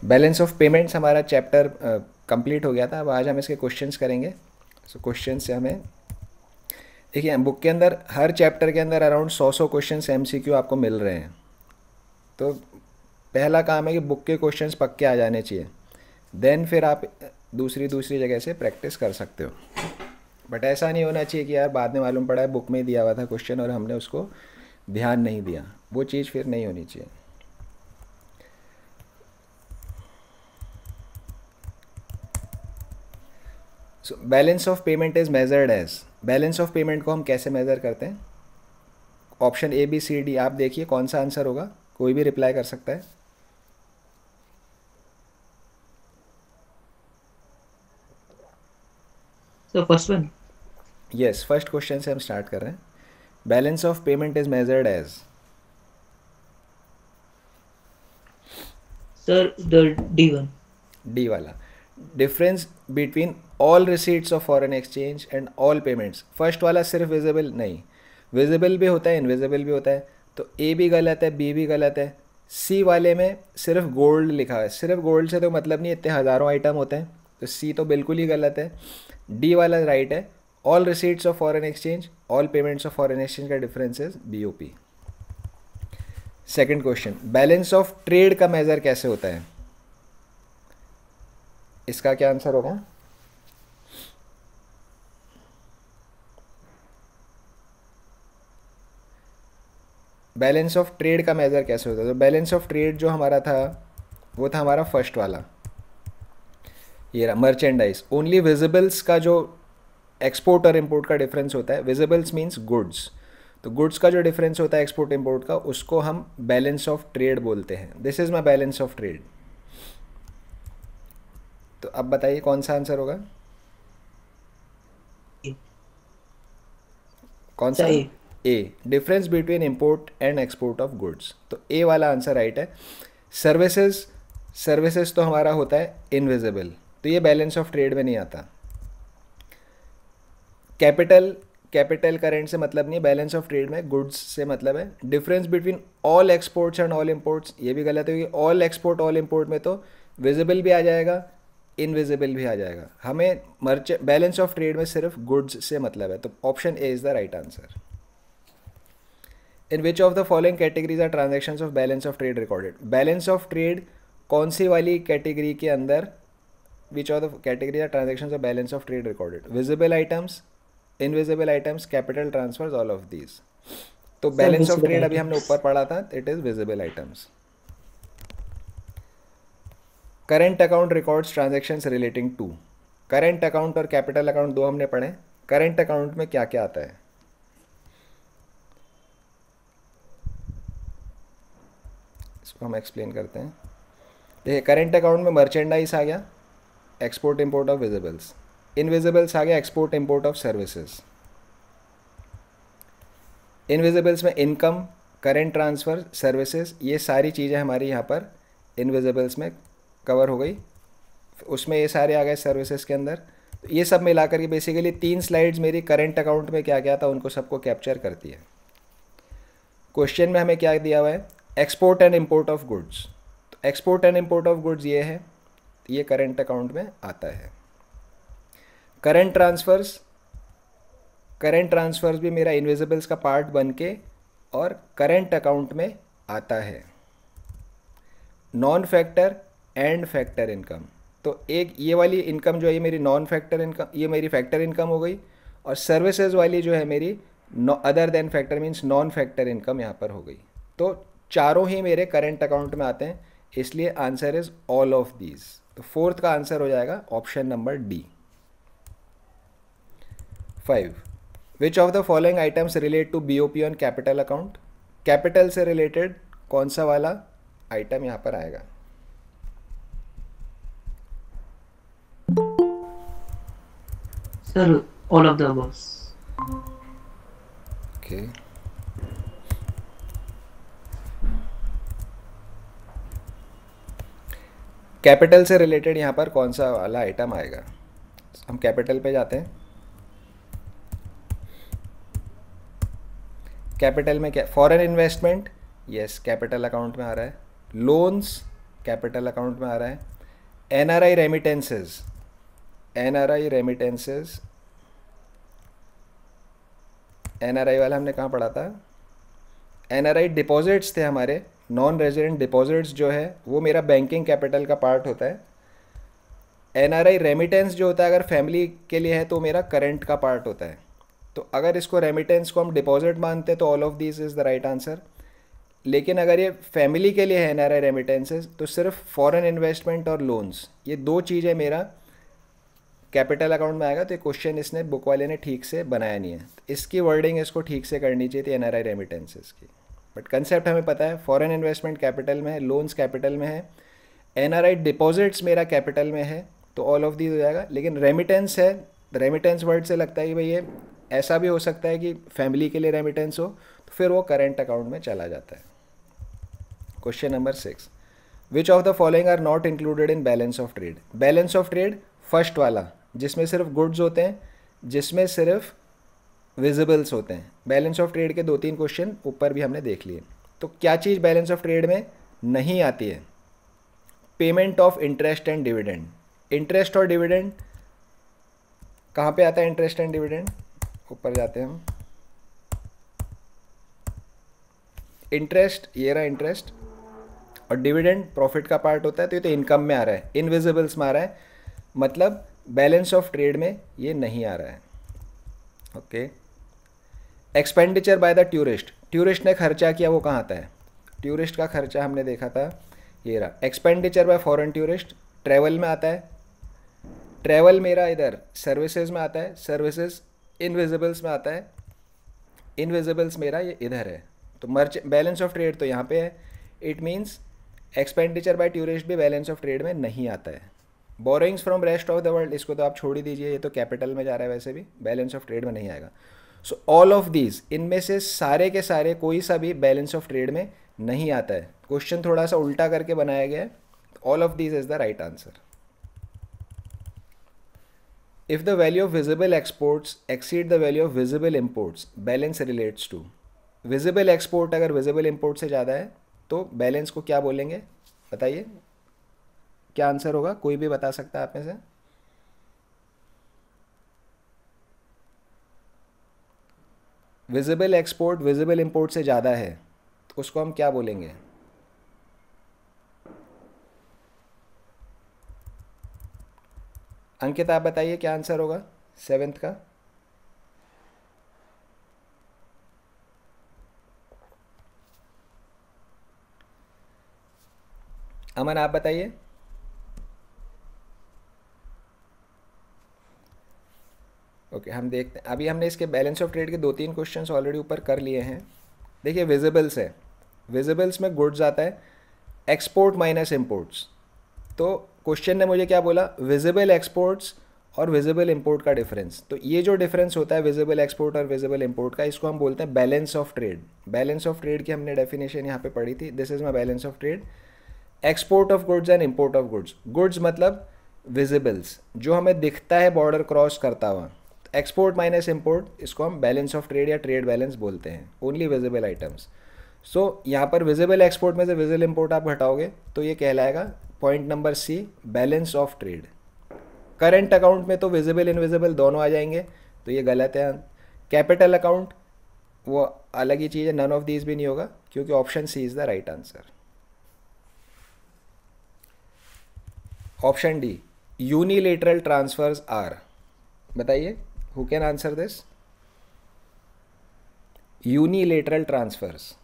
Balance of payments हमारा chapter complete हो गया था। अब आज हम इसके क्वेश्चंस करेंगे। सो क्वेश्चन से हमें देखिए, बुक के अंदर हर चैप्टर के अंदर अराउंड 100 क्वेश्चन एमसीक्यू आपको मिल रहे हैं। तो पहला काम है कि बुक के क्वेश्चंस पक्के आ जाने चाहिए, देन फिर आप दूसरी दूसरी जगह से प्रैक्टिस कर सकते हो। बट ऐसा नहीं होना चाहिए कि यार बाद में मालूम पड़ा है बुक में ही दिया हुआ था क्वेश्चन और हमने उसको ध्यान नहीं दिया, वो चीज़ फिर नहीं होनी चाहिए। So balance of payment is measured as, balance of payment को हम कैसे मेज़र करते हैं? Option A B C D आप देखिए कौन सा आंसर होगा, कोई भी रिप्लाई कर सकता है। So first one, yes, first question से हम स्टार्ट कर रहे हैं। Balance of payment is measured as, sir, the D1. D वाला, difference between all receipts of foreign exchange and all payments. First वाला सिर्फ विजिबल नहीं, विजिबल भी होता है, इनविजिबल भी होता है, तो ए भी गलत है, बी भी गलत है। सी वाले में सिर्फ गोल्ड लिखा है, सिर्फ गोल्ड से तो मतलब नहीं, इतने हज़ारों आइटम होते हैं, तो सी तो बिल्कुल ही गलत है। डी वाला राइट है, all receipts of foreign exchange, all payments of foreign exchange का difference is B O P. Second question, balance of trade का मेज़र कैसे होता है? इसका क्या आंसर होगा? बैलेंस ऑफ ट्रेड का मेज़र कैसे होता है? तो बैलेंस ऑफ ट्रेड जो हमारा था वो था हमारा फर्स्ट वाला, ये रहा मर्चेंडाइज। ओनली विजिबल्स का जो एक्सपोर्ट और इम्पोर्ट का डिफरेंस होता है, विजिबल्स मीन्स गुड्स, तो गुड्स का जो डिफरेंस होता है एक्सपोर्ट इम्पोर्ट का, उसको हम बैलेंस ऑफ ट्रेड बोलते हैं। This is my balance of trade. तो अब बताइए कौन सा आंसर होगा? कौन सा? सही। A, difference between import and export of goods, तो ए वाला आंसर राइट है। सर्विसेज, सर्विसेज तो हमारा होता है इनविजिबल, तो ये बैलेंस ऑफ ट्रेड में नहीं आता। कैपिटल, कैपिटल करेंट से मतलब नहीं, बैलेंस ऑफ ट्रेड में गुड्स से मतलब है। Difference between all exports and all imports, ये भी गलत है, क्योंकि ऑल एक्सपोर्ट ऑल इम्पोर्ट में तो विजिबल भी आ जाएगा, इनविजिबल भी आ जाएगा। हमें मर्चेंट बैलेंस ऑफ ट्रेड में सिर्फ गुड्स से मतलब है, तो option A is the right answer. In which of the following categories are transaction of balance of trade recorded? Balance of trade कौन सी वाली कैटेगरी के अंदर, which of the category are transaction of balance of trade recorded? Visible items, invisible items, capital transfers, all of these. तो Sir, balance of visible trade अभी हमने ऊपर items. पढ़ा था, it is visible items. Current account records transactions relating to, current account और capital account दो हमने पढ़े। करेंट अकाउंट में क्या क्या आता है? इसको हम एक्सप्लेन करते हैं। देखिए, करेंट अकाउंट में मर्चेंडाइज आ गया, एक्सपोर्ट इंपोर्ट ऑफ विजिबल्स। इनविजिबल्स आ गया, export import of services. Invisibles में इनकम, करेंट ट्रांसफ़र, सर्विसेज, ये सारी चीज़ें हमारी यहाँ पर इनविजिबल्स में कवर हो गई। उसमें ये सारे आ गए सर्विसेज के अंदर। तो ये सब मिलाकर के बेसिकली 3 स्लाइड्स मेरी करेंट अकाउंट में क्या क्या था उनको सबको कैप्चर करती है। क्वेश्चन में हमें क्या दिया हुआ है? Export and import of goods, तो export and import of goods ये है, ये करेंट अकाउंट में आता है। करेंट ट्रांसफ़र्स, करेंट ट्रांसफ़र्स भी मेरा इनविजिबल्स का पार्ट बन के और करेंट अकाउंट में आता है। Non factor and factor income, तो एक ये वाली इनकम जो है ये मेरी नॉन फैक्टर इनकम, ये मेरी फैक्टर इनकम हो गई, और सर्विसेज वाली जो है मेरी other than factor means non factor income यहाँ पर हो गई। तो चारों ही मेरे करेंट अकाउंट में आते हैं, इसलिए answer is all of these. तो फोर्थ का आंसर हो जाएगा option number D. 5, which of the following items relate to BOP on capital account? Capital से रिलेटेड कौन सा वाला आइटम यहाँ पर आएगा? Sir, all of the above. Okay, capital से रिलेटेड यहाँ पर कौन सा वाला आइटम आएगा? हम कैपिटल पे जाते हैं। कैपिटल में क्या? Foreign investment, yes capital account में आ रहा है। लोन्स, कैपिटल अकाउंट में आ रहा है। NRI remittances, NRI remittances, NRI वाला हमने कहाँ पढ़ा था? एनआरआई डिपॉजिट्स थे हमारे, नॉन रेजिडेंट डिपॉजिट्स जो है वो मेरा बैंकिंग कैपिटल का पार्ट होता है। एनआरआई रेमिटेंस जो होता है अगर फैमिली के लिए है तो मेरा करंट का पार्ट होता है। तो अगर इसको रेमिटेंस को हम डिपॉजिट मानते हैं तो all of this is the right answer. लेकिन अगर ये फैमिली के लिए है एनआरआई रेमिटेंसेस तो सिर्फ फॉरेन इन्वेस्टमेंट और लोन्स, ये दो चीज़ें मेरा कैपिटल अकाउंट में आएगा। तो ये क्वेश्चन इसने बुक वाले ने ठीक से बनाया नहीं है, तो इसकी वर्डिंग इसको ठीक से करनी चाहिए थी एनआरआई रेमिटेंसेस की। बट कंसेप्ट हमें पता है, फॉरेन इन्वेस्टमेंट कैपिटल में है, लोन्स कैपिटल में है, एनआरआई डिपॉजिट्स मेरा कैपिटल में है, तो ऑल ऑफ दीज हो जाएगा। लेकिन रेमिटेंस है, रेमिटेंस वर्ड से लगता है कि भाई ये ऐसा भी हो सकता है कि फैमिली के लिए रेमिटेंस हो, तो फिर वो करेंट अकाउंट में चला जाता है। Question number 6, which of the following are not included in balance of trade? Balance of trade first वाला, जिसमें सिर्फ गुड्स होते हैं, जिसमें सिर्फ विजिबल्स होते हैं। बैलेंस ऑफ ट्रेड के 2-3 क्वेश्चन ऊपर भी हमने देख लिए। तो क्या चीज़ बैलेंस ऑफ ट्रेड में नहीं आती है? Payment of interest and dividend. Interest और डिविडेंड कहाँ पे आता है? इंटरेस्ट एंड डिविडेंड ऊपर जाते हैं हम। इंटरेस्ट, ये रहा इंटरेस्ट, और डिविडेंड प्रॉफिट का पार्ट होता है, तो ये तो इनकम में आ रहा है, इनविजिबल्स में आ रहा है, मतलब बैलेंस ऑफ ट्रेड में ये नहीं आ रहा है। Okay. Expenditure by the tourist, tourist ने खर्चा किया, वो कहाँ आता है? टूरिस्ट का खर्चा हमने देखा था, ये रहा। Expenditure bye foreign tourist travel में आता है, ट्रैवल मेरा इधर सर्विसेज में आता है, सर्विसेज इनविजिबल्स में आता है, इनविजिबल्स मेरा ये इधर है। तो बैलेंस ऑफ ट्रेड तो यहाँ पे है, it means expenditure bye tourist भी बैलेंस ऑफ ट्रेड में नहीं आता है। Borrowings from rest of the world, इसको तो आप छोड़ ही दीजिए, ये तो कैपिटल में जा रहा है, वैसे भी बैलेंस ऑफ ट्रेड में नहीं आएगा। सो ऑल ऑफ दीज, इनमें से सारे के सारे कोई सा भी बैलेंस ऑफ ट्रेड में नहीं आता है। क्वेश्चन थोड़ा सा उल्टा करके बनाया गया है। All of these is the right answer. If the value of visible exports exceed the value of visible imports, balance relates to. Visible export अगर विजिबल इम्पोर्ट से ज़्यादा है तो बैलेंस को क्या बोलेंगे? बताइए क्या आंसर होगा, कोई भी बता सकता है आप में से? विजिबल एक्सपोर्ट विजिबल इंपोर्ट से ज़्यादा है तो उसको हम क्या बोलेंगे? अंकित आप बताइए क्या आंसर होगा 7th का? अमन आप बताइए। ओके हम देखते हैं, अभी हमने इसके बैलेंस ऑफ ट्रेड के 2-3 क्वेश्चंस ऑलरेडी ऊपर कर लिए हैं। देखिए विजिबल्स है, विजिबल्स में गुड्स आता है, एक्सपोर्ट माइनस इम्पोर्ट्स। तो क्वेश्चन ने मुझे क्या बोला? विजिबल एक्सपोर्ट्स और विजिबल इंपोर्ट का डिफरेंस। तो ये जो डिफरेंस होता है विजिबल एक्सपोर्ट और विजिबल इंपोर्ट का, इसको हम बोलते हैं balance of trade. Balance of trade की हमने डेफिनेशन यहाँ पे पढ़ी थी, this is my balance of trade. Export of goods and import of goods, goods मतलब विजिबल्स जो हमें दिखता है बॉर्डर क्रॉस करता हुआ। एक्सपोर्ट माइनस इंपोर्ट, इसको हम बैलेंस ऑफ ट्रेड या ट्रेड बैलेंस बोलते हैं, ओनली विजिबल आइटम्स। सो यहाँ पर विजिबल एक्सपोर्ट में से विजिबल इंपोर्ट आप घटाओगे तो ये कहलाएगा point number C, balance of trade. Current account में तो विजिबल इनविजिबल दोनों आ जाएंगे, तो ये गलत है। कैपिटल अकाउंट वो अलग ही चीज़ है, नन ऑफ दीज भी नहीं होगा क्योंकि option C is the right answer. Option D, unilateral transfers are. बताइए who can answer this? Unilateral transfers.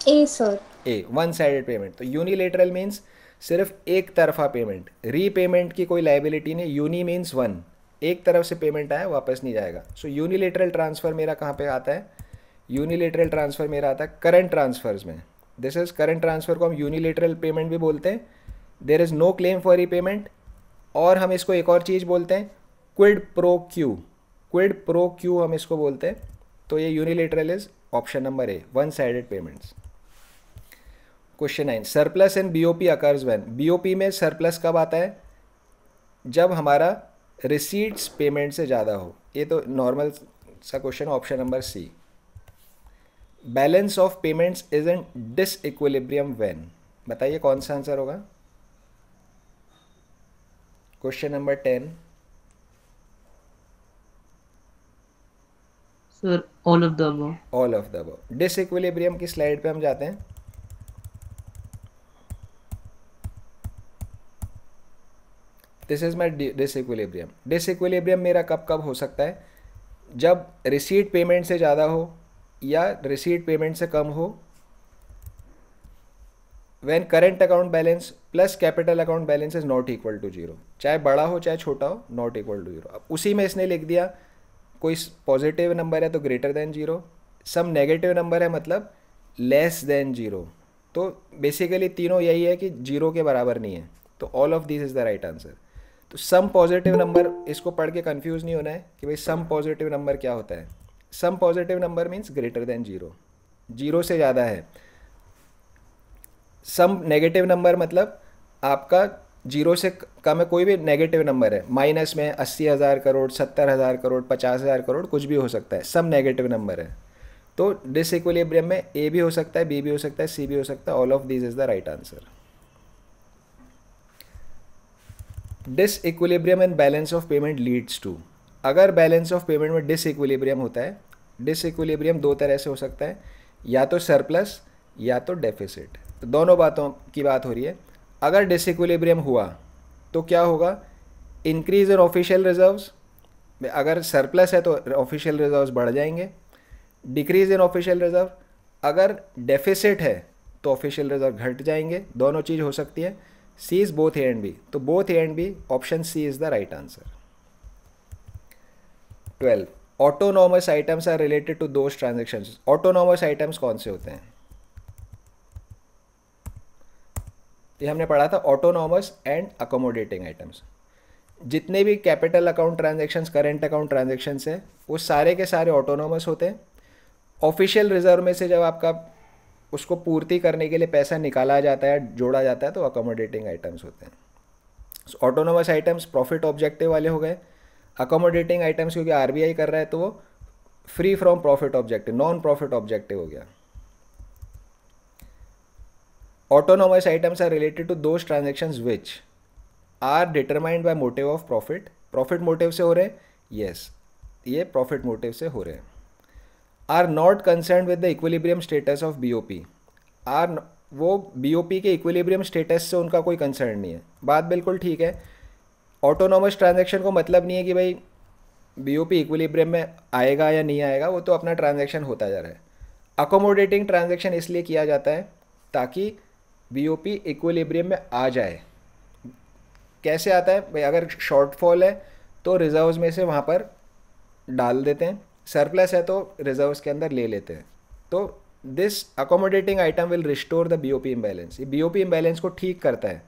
A sir. A, one sided payment. तो यूनिलेटरल मीन्स सिर्फ एक तरफा पेमेंट, रीपेमेंट की कोई लाइबिलिटी नहीं। यूनी मीन्स वन, एक तरफ से पेमेंट आया वापस नहीं जाएगा। सो यूनिलेटरल ट्रांसफ़र मेरा कहाँ पे आता है? यूनिलेटरल ट्रांसफ़र मेरा आता है करंट ट्रांसफर्स में। दिस इज करंट ट्रांसफ़र को हम यूनिलेटरल पेमेंट भी बोलते हैं। There is no claim for repayment, और हम इसको एक और चीज़ बोलते हैं quid pro quo. Quid pro quo हम इसको बोलते हैं। तो ये unilateral is option number A, one sided payments. Question 9, surplus in BOP occurs when. BOP में सरप्लस कब आता है? जब हमारा रिसीट्स पेमेंट से ज़्यादा हो। ये तो नॉर्मल सा question, option number C. Balance of payments is in disequilibrium when, बताइए कौन सा आंसर होगा। Question number 10। Sir, all of the above. All of the above. Disequilibrium की स्लाइड पे हम जाते हैं। This is my disequilibrium. Disequilibrium मेरा कब कब हो सकता है, जब रिसीट पेमेंट से ज़्यादा हो या रिसीट पेमेंट से कम हो, when current account balance plus capital account balance is not equal to zero, चाहे बड़ा हो चाहे छोटा हो, नॉट इक्वल टू जीरो। अब उसी में इसने लिख दिया कोई पॉजिटिव नंबर है तो greater than zero, some negative number है मतलब लेस देन जीरो। तो बेसिकली तीनों यही है कि जीरो के बराबर नहीं है, तो all of this is the right answer. तो सम पॉजिटिव नंबर, इसको पढ़ के कंफ्यूज नहीं होना है कि भाई सम पॉजिटिव नंबर क्या होता है। Some positive number means greater than zero, zero से ज़्यादा है। सम नेगेटिव नंबर मतलब आपका जीरो से कम है, कोई भी नेगेटिव नंबर है, माइनस में 80,000 करोड़, 70,000 करोड़, 50,000 करोड़, कुछ भी हो सकता है, सम नेगेटिव नंबर है। तो डिसइक्विलिब्रियम में ए भी हो सकता है, बी भी हो सकता है, सी भी हो सकता है, all of this is the right answer. Disequilibrium and balance of payment leads to, अगर बैलेंस ऑफ पेमेंट में डिसइक्विलिब्रियम होता है, डिसइक्विलिब्रियम दो तरह से हो सकता है, या तो सरप्लस या तो डेफिसिट। तो दोनों बातों की बात हो रही है। अगर डिसइक्विलिब्रियम हुआ तो क्या होगा, इंक्रीज इन ऑफिशियल रिजर्व्स, अगर सरप्लस है तो ऑफिशियल रिजर्व्स बढ़ जाएंगे। डिक्रीज इन ऑफिशियल रिजर्व, अगर डेफिसिट है तो ऑफिशियल रिजर्व घट जाएंगे, दोनों चीज़ हो सकती है। C is both A and B, तो both A and B, option C is the right answer. 12, autonomous items are related to those transactions. Autonomous items कौन से होते हैं, ये हमने पढ़ा था, ऑटोनॉमस एंड अकोमोडेटिंग आइटम्स। जितने भी capital account transactions, current account transactions हैं, वो सारे के सारे ऑटोनॉमस होते हैं। ऑफिशियल रिजर्व में से जब आपका उसको पूर्ति करने के लिए पैसा निकाला जाता है, जोड़ा जाता है, तो अकोमोडेटिंग आइटम्स होते हैं। ऑटोनॉमस आइटम्स प्रॉफिट ऑब्जेक्टिव वाले हो गए। अकोमोडेटिंग आइटम्स क्योंकि आरबीआई कर रहा है तो वो free from profit objective, non profit objective हो गया। Autonomous items are related to those transactions which are determined by motive of profit. Profit motive से हो रहे हैं, yes, ये profit motive से हो रहे हैं। Are not concerned with the equilibrium status of BOP. Are वो BOP के equilibrium status से उनका कोई कंसर्न नहीं है। बात बिल्कुल ठीक है। ऑटोनॉमस ट्रांजेक्शन को मतलब नहीं है कि भाई BOP इक्विलिब्रियम में आएगा या नहीं आएगा, वो तो अपना ट्रांजेक्शन होता जा रहा है। अकोमोडेटिंग ट्रांजेक्शन इसलिए किया जाता है ताकि BOP इक्विलिब्रियम में आ जाए। कैसे आता है भाई, अगर शॉर्टफॉल है तो रिजर्व्स में से वहाँ पर डाल देते हैं, सरप्लस है तो रिजर्व्स के अंदर ले लेते हैं। तो this accommodating item will restore the BOP imbalance, ये BOP इम्बैलेंस को ठीक करता है।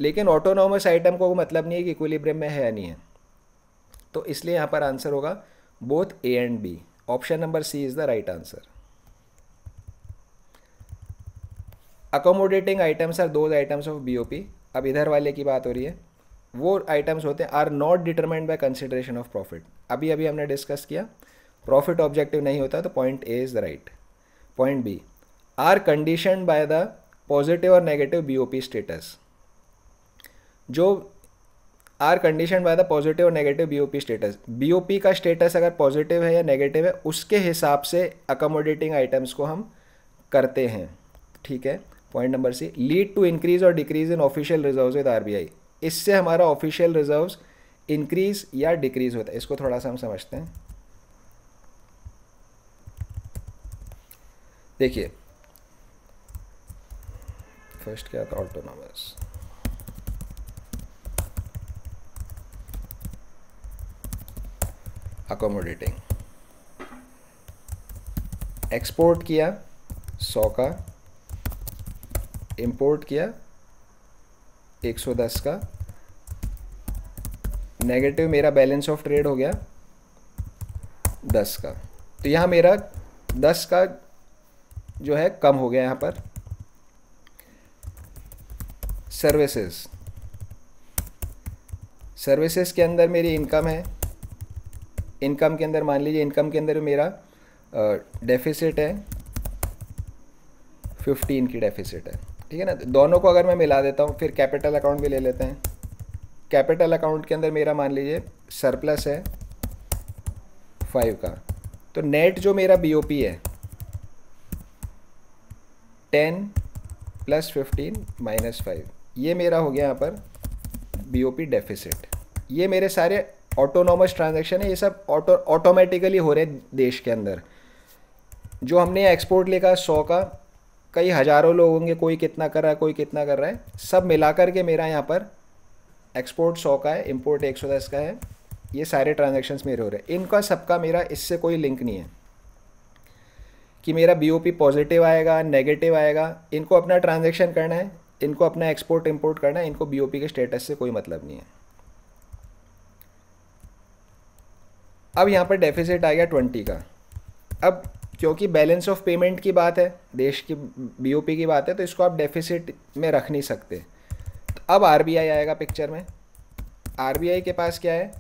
लेकिन ऑटोनॉमस आइटम को मतलब नहीं है कि इक्विलिब्रियम में है या नहीं है, तो इसलिए यहाँ पर आंसर होगा both A and B, option number C is the right answer. Accommodating items are those items of BOP। अब इधर वाले की बात हो रही है, वो आइटम्स होते हैं are not determined by consideration of profit. अभी अभी हमने डिस्कस किया प्रॉफिट ऑब्जेक्टिव नहीं होता, तो point A is the right. Point B, are condition by the positive और नेगेटिव BOP स्टेटस। जो are condition by the positive और नेगेटिव BOP स्टेटस, BOP का स्टेटस अगर पॉजिटिव है या नेगेटिव है उसके हिसाब से अकोमोडेटिंग आइटम्स को हम करते हैं, ठीक है। Point number C, lead to increase और decrease in official reserves with RBI. इससे हमारा ऑफिशियल रिजर्व्स इंक्रीज या डिक्रीज होता है। इसको थोड़ा सा हम समझते हैं। देखिए फर्स्ट क्या था, ऑटोनॉमस, अकोमोडेटिंग। एक्सपोर्ट किया 100 का, इंपोर्ट किया 110 का, नेगेटिव मेरा बैलेंस ऑफ ट्रेड हो गया 10 का। तो यहाँ मेरा 10 का जो है कम हो गया। यहाँ पर सर्विसेज, सर्विसेज के अंदर मेरी इनकम है, इनकम के अंदर मान लीजिए इनकम के अंदर मेरा डेफिसिट है 15 की डेफिसिट है, ठीक है ना। तो दोनों को अगर मैं मिला देता हूँ, फिर कैपिटल अकाउंट भी ले लेते हैं। कैपिटल अकाउंट के अंदर मेरा मान लीजिए सरप्लस है 5 का, तो नेट जो मेरा बीओपी है 10 + 15 - 5, ये मेरा हो गया यहाँ पर बीओपी डेफिसिट। ये मेरे सारे ऑटोनॉमस ट्रांजैक्शन है, ये सब ऑटोमेटिकली हो रहे हैं देश के अंदर। जो हमने एक्सपोर्ट लिखा 100 का, कई हज़ारों लोग होंगे, कोई कितना कर रहा है, कोई कितना कर रहा है, सब मिला कर के मेरा यहाँ पर एक्सपोर्ट 100 का है, इंपोर्ट 110 का है। ये सारे ट्रांजैक्शंस मेरे हो रहे हैं, इनका सबका मेरा इससे कोई लिंक नहीं है कि मेरा बीओपी पॉजिटिव आएगा नेगेटिव आएगा। इनको अपना ट्रांजैक्शन करना है, इनको अपना एक्सपोर्ट इंपोर्ट करना है, इनको बीओपी के स्टेटस से कोई मतलब नहीं है। अब यहाँ पर डेफिसिट आ गया 20 का। अब क्योंकि बैलेंस ऑफ पेमेंट की बात है, देश की बीओपी की बात है, तो इसको आप डेफिसिट में रख नहीं सकते। तो अब आरबीआई आएगा पिक्चर में। आरबीआई के पास क्या है,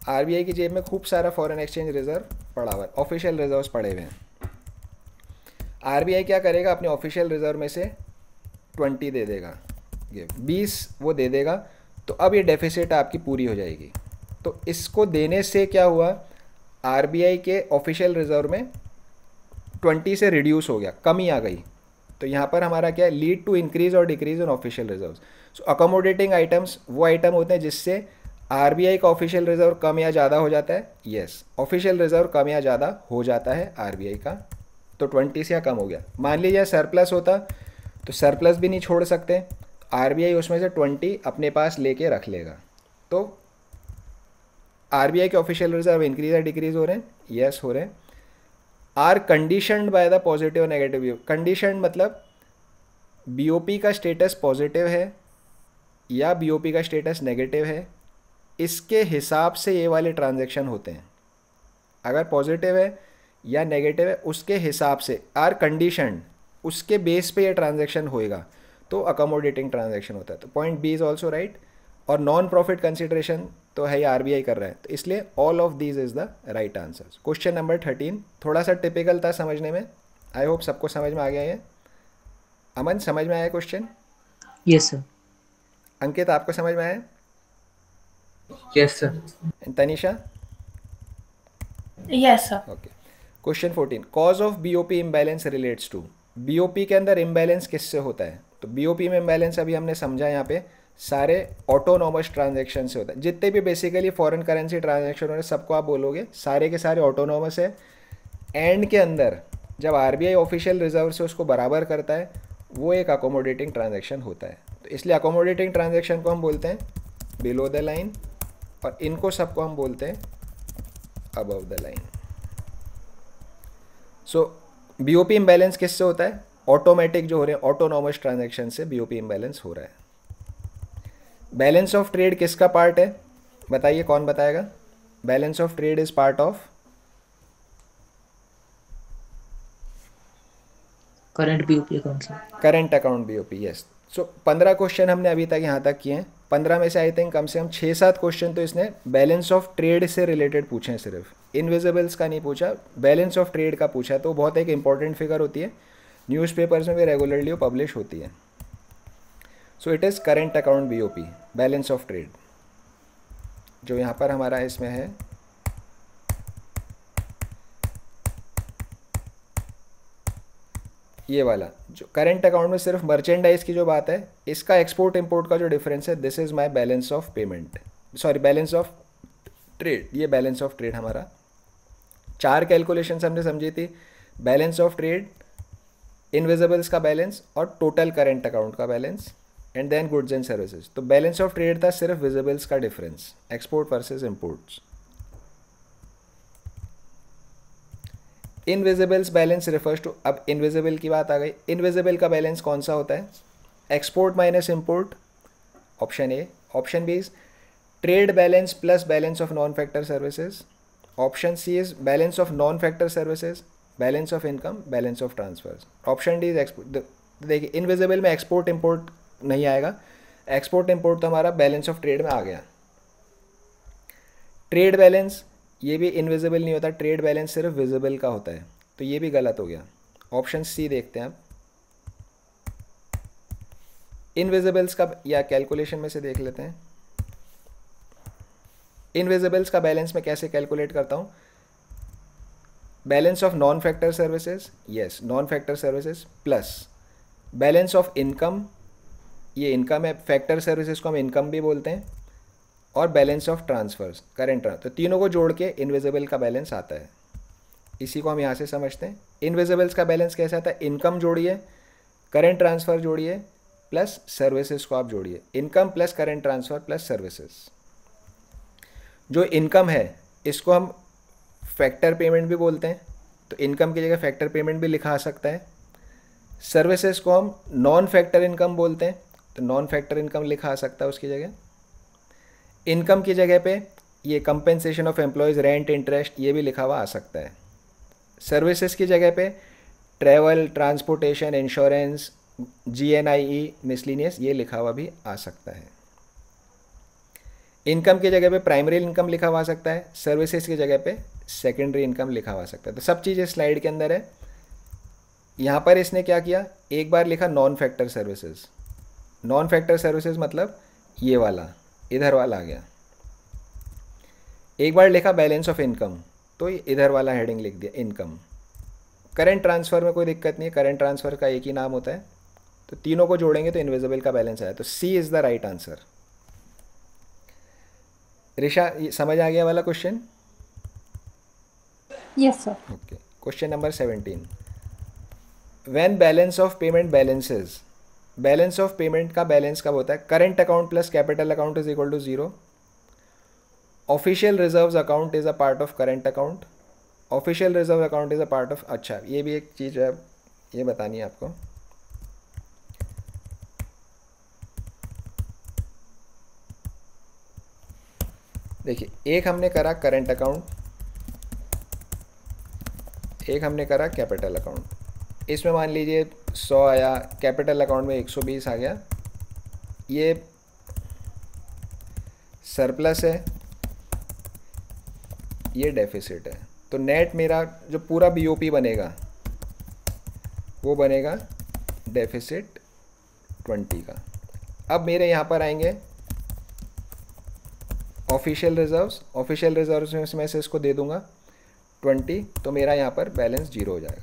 आरबीआई की जेब में खूब सारा फॉरेन एक्सचेंज रिजर्व पड़ा हुआ है, ऑफिशियल रिजर्व्स पड़े हुए हैं। आरबीआई क्या करेगा, अपने ऑफिशियल रिजर्व में से 20 दे देगा, ये 20 वो दे देगा। तो अब ये डेफिसिट आपकी पूरी हो जाएगी। तो इसको देने से क्या हुआ, आरबीआई के ऑफिशियल रिजर्व में 20 से रिड्यूस हो गया, कमी आ गई। तो यहाँ पर हमारा क्या है, लीड टू इंक्रीज और decrease in official reserves. So accommodating items वो आइटम होते हैं जिससे आरबीआई का ऑफिशियल रिजर्व कम या ज़्यादा हो जाता है। यस, ऑफिशियल रिजर्व कम या ज़्यादा हो जाता है आरबीआई का। तो 20 से या कम हो गया। मान लीजिए सरप्लस होता तो सरप्लस भी नहीं छोड़ सकते, आरबीआई उसमें से 20 अपने पास लेके रख लेगा। तो आरबीआई के ऑफिशियल रिजर्व इंक्रीज या डिक्रीज हो रहे हैं, यस हो रहे हैं। Are conditioned by the positive और नेगेटिव। कंडीशन मतलब बीओपी का स्टेटस पॉजिटिव है या बीओपी का स्टेटस नेगेटिव है, इसके हिसाब से ये वाले ट्रांजैक्शन होते हैं। अगर पॉजिटिव है या नेगेटिव है उसके हिसाब से, आर कंडीशन, उसके बेस पे ये ट्रांजैक्शन होएगा, तो अकोमोडेटिंग ट्रांजैक्शन होता है। तो point B is also right. और नॉन प्रॉफिट कंसिडरेशन तो है, आरबीआई कर रहा है, तो इसलिए all of these is the right answer. Question number 13 थोड़ा सा टिपिकल था समझने में, आई होप सबको समझ में आ गया ये। अमन, समझ में आया क्वेश्चन? Yes, sir. अंकित, आपको समझ में आया? Yes, sir. Tanisha? Yes, sir. Okay. Question 14, cause of BOP imbalance relates to. BOP के अंदर इम्बैलेंस किससे होता है? तो बीओपी में इम्बैलेंस अभी हमने समझा, यहाँ पे सारे ऑटोनॉमस ट्रांजैक्शन से होता है। जितने भी बेसिकली फॉरेन करेंसी ट्रांजैक्शन हो रहे सबको आप बोलोगे सारे के सारे ऑटोनॉमस है। एंड के अंदर जब आरबीआई ऑफिशियल रिजर्व से उसको बराबर करता है, वो एक अकोमोडेटिंग ट्रांजैक्शन होता है। तो इसलिए अकोमोडेटिंग ट्रांजैक्शन को हम बोलते हैं बिलो द लाइन, और इनको सबको हम बोलते हैं above the line. So BOP imbalance किससे होता है? ऑटोमेटिक जो हो रहे हैं ऑटोनॉमस ट्रांजैक्शन से बीओपी इम्बैलेंस हो रहा है। बैलेंस ऑफ ट्रेड किसका पार्ट है? बताइए, कौन बताएगा? Balance of trade is part of Current BOP account, sir. Current account BOP. Yes. So 15 question हमने अभी तक यहाँ तक किए हैं। 15 में से आई थिंक कम से कम 6-7 क्वेश्चन तो इसने बैलेंस ऑफ ट्रेड से रिलेटेड पूछे हैं, सिर्फ इनविजिबल्स का नहीं पूछा, बैलेंस ऑफ ट्रेड का पूछा। तो बहुत एक इंपॉर्टेंट फिगर होती है, न्यूज़पेपर्स में भी रेगुलरली वो पब्लिश होती है। So it is current account BOP, balance of trade, जो यहाँ पर हमारा इसमें है। ये वाला जो करंट अकाउंट में सिर्फ मर्चेंडाइज की जो बात है, इसका एक्सपोर्ट इंपोर्ट का जो डिफरेंस है, this is my balance of payment, sorry balance of trade. ये बैलेंस ऑफ ट्रेड हमारा 4 कैलकुलेशंस हमने समझी थी, बैलेंस ऑफ ट्रेड, इनविजिबल्स का बैलेंस और टोटल करंट अकाउंट का balance, and then goods and services. तो बैलेंस ऑफ ट्रेड था सिर्फ विजिबल्स का difference, export versus imports. Invisibles balance refers to, अब इनविजिबल की बात आ गई, इनविजिबल का बैलेंस कौन सा होता है? Export minus import, option A. Option B is trade balance plus balance of non factor services. Option C is balance of non factor services, balance of income, balance of transfers. Option D is export. देखिए invisible में export import नहीं आएगा, export import तो हमारा balance of trade में आ गया। Trade balance ये भी इनविजिबल नहीं होता, ट्रेड बैलेंस सिर्फ विजिबल का होता है, तो ये भी गलत हो गया। ऑप्शन सी देखते हैं अब। इनविजिबल्स का या कैलकुलेशन में से देख लेते हैं। इनविजिबल्स का बैलेंस मैं कैसे कैलकुलेट करता हूँ? Balance of non factor services, yes non factor services plus balance of income, ये इनकम है, फैक्टर सर्विसेज को हम इनकम भी बोलते हैं, और balance of transfers, current transfer, तो तीनों को जोड़ के इनविजिबल का बैलेंस आता है। इसी को हम यहाँ से समझते हैं। इनविजिबल्स का बैलेंस कैसे आता है? इनकम जोड़िए, करेंट ट्रांसफ़र जोड़िए, प्लस सर्विसेज को आप जोड़िए। Income plus current transfer plus services. जो इनकम है इसको हम फैक्टर पेमेंट भी बोलते हैं, तो इनकम की जगह फैक्टर पेमेंट भी लिखा आ सकता है। सर्विसेज को हम नॉन फैक्टर इनकम बोलते हैं, तो नॉन फैक्टर इनकम लिखा आ सकता है उसकी जगह। इनकम की जगह पे ये compensation of employees, rent, interest, ये भी लिखा हुआ आ सकता है। सर्विसेज की जगह पे travel, transportation, insurance, GNIE, miscellaneous, ये लिखा हुआ भी आ सकता है। इनकम की जगह पे प्राइमरी इनकम लिखा हुआ आ सकता है, सर्विसेज की जगह पे सेकेंडरी इनकम लिखा हुआ आ सकता है। तो सब चीज़ें स्लाइड के अंदर है। यहाँ पर इसने क्या किया, एक बार लिखा non factor services. Non factor services मतलब ये वाला, इधर वाला आ गया। एक बार लिखा बैलेंस ऑफ इनकम, तो ये इधर वाला हेडिंग लिख दिया इनकम। करंट ट्रांसफ़र में कोई दिक्कत नहीं है, करंट ट्रांसफ़र का एक ही नाम होता है, तो तीनों को जोड़ेंगे तो इनविजिबल का बैलेंस आया। तो C is the right answer. Risha, समझ आ गया वाला question? Yes sir. Okay, question number 17। When balance of payment balances, balance of payment का बैलेंस कब होता है? Current account plus capital account is equal to 0। Official reserves account is a part of current account. Official reserve account is a part of, अच्छा ये भी एक चीज़ है, ये बतानी है आपको। देखिए, एक हमने करा करेंट अकाउंट, एक हमने करा कैपिटल अकाउंट। इसमें मान लीजिए 100 आया, कैपिटल अकाउंट में 120 आ गया, ये सरप्लस है, ये डेफिसिट है। तो नेट मेरा जो पूरा BOP बनेगा वो बनेगा डेफिसिट 20 का। अब मेरे यहाँ पर आएंगे ऑफिशियल रिजर्व्स, ऑफिशियल रिजर्व्स में से इसको दे दूंगा 20, तो मेरा यहाँ पर बैलेंस 0 हो जाएगा।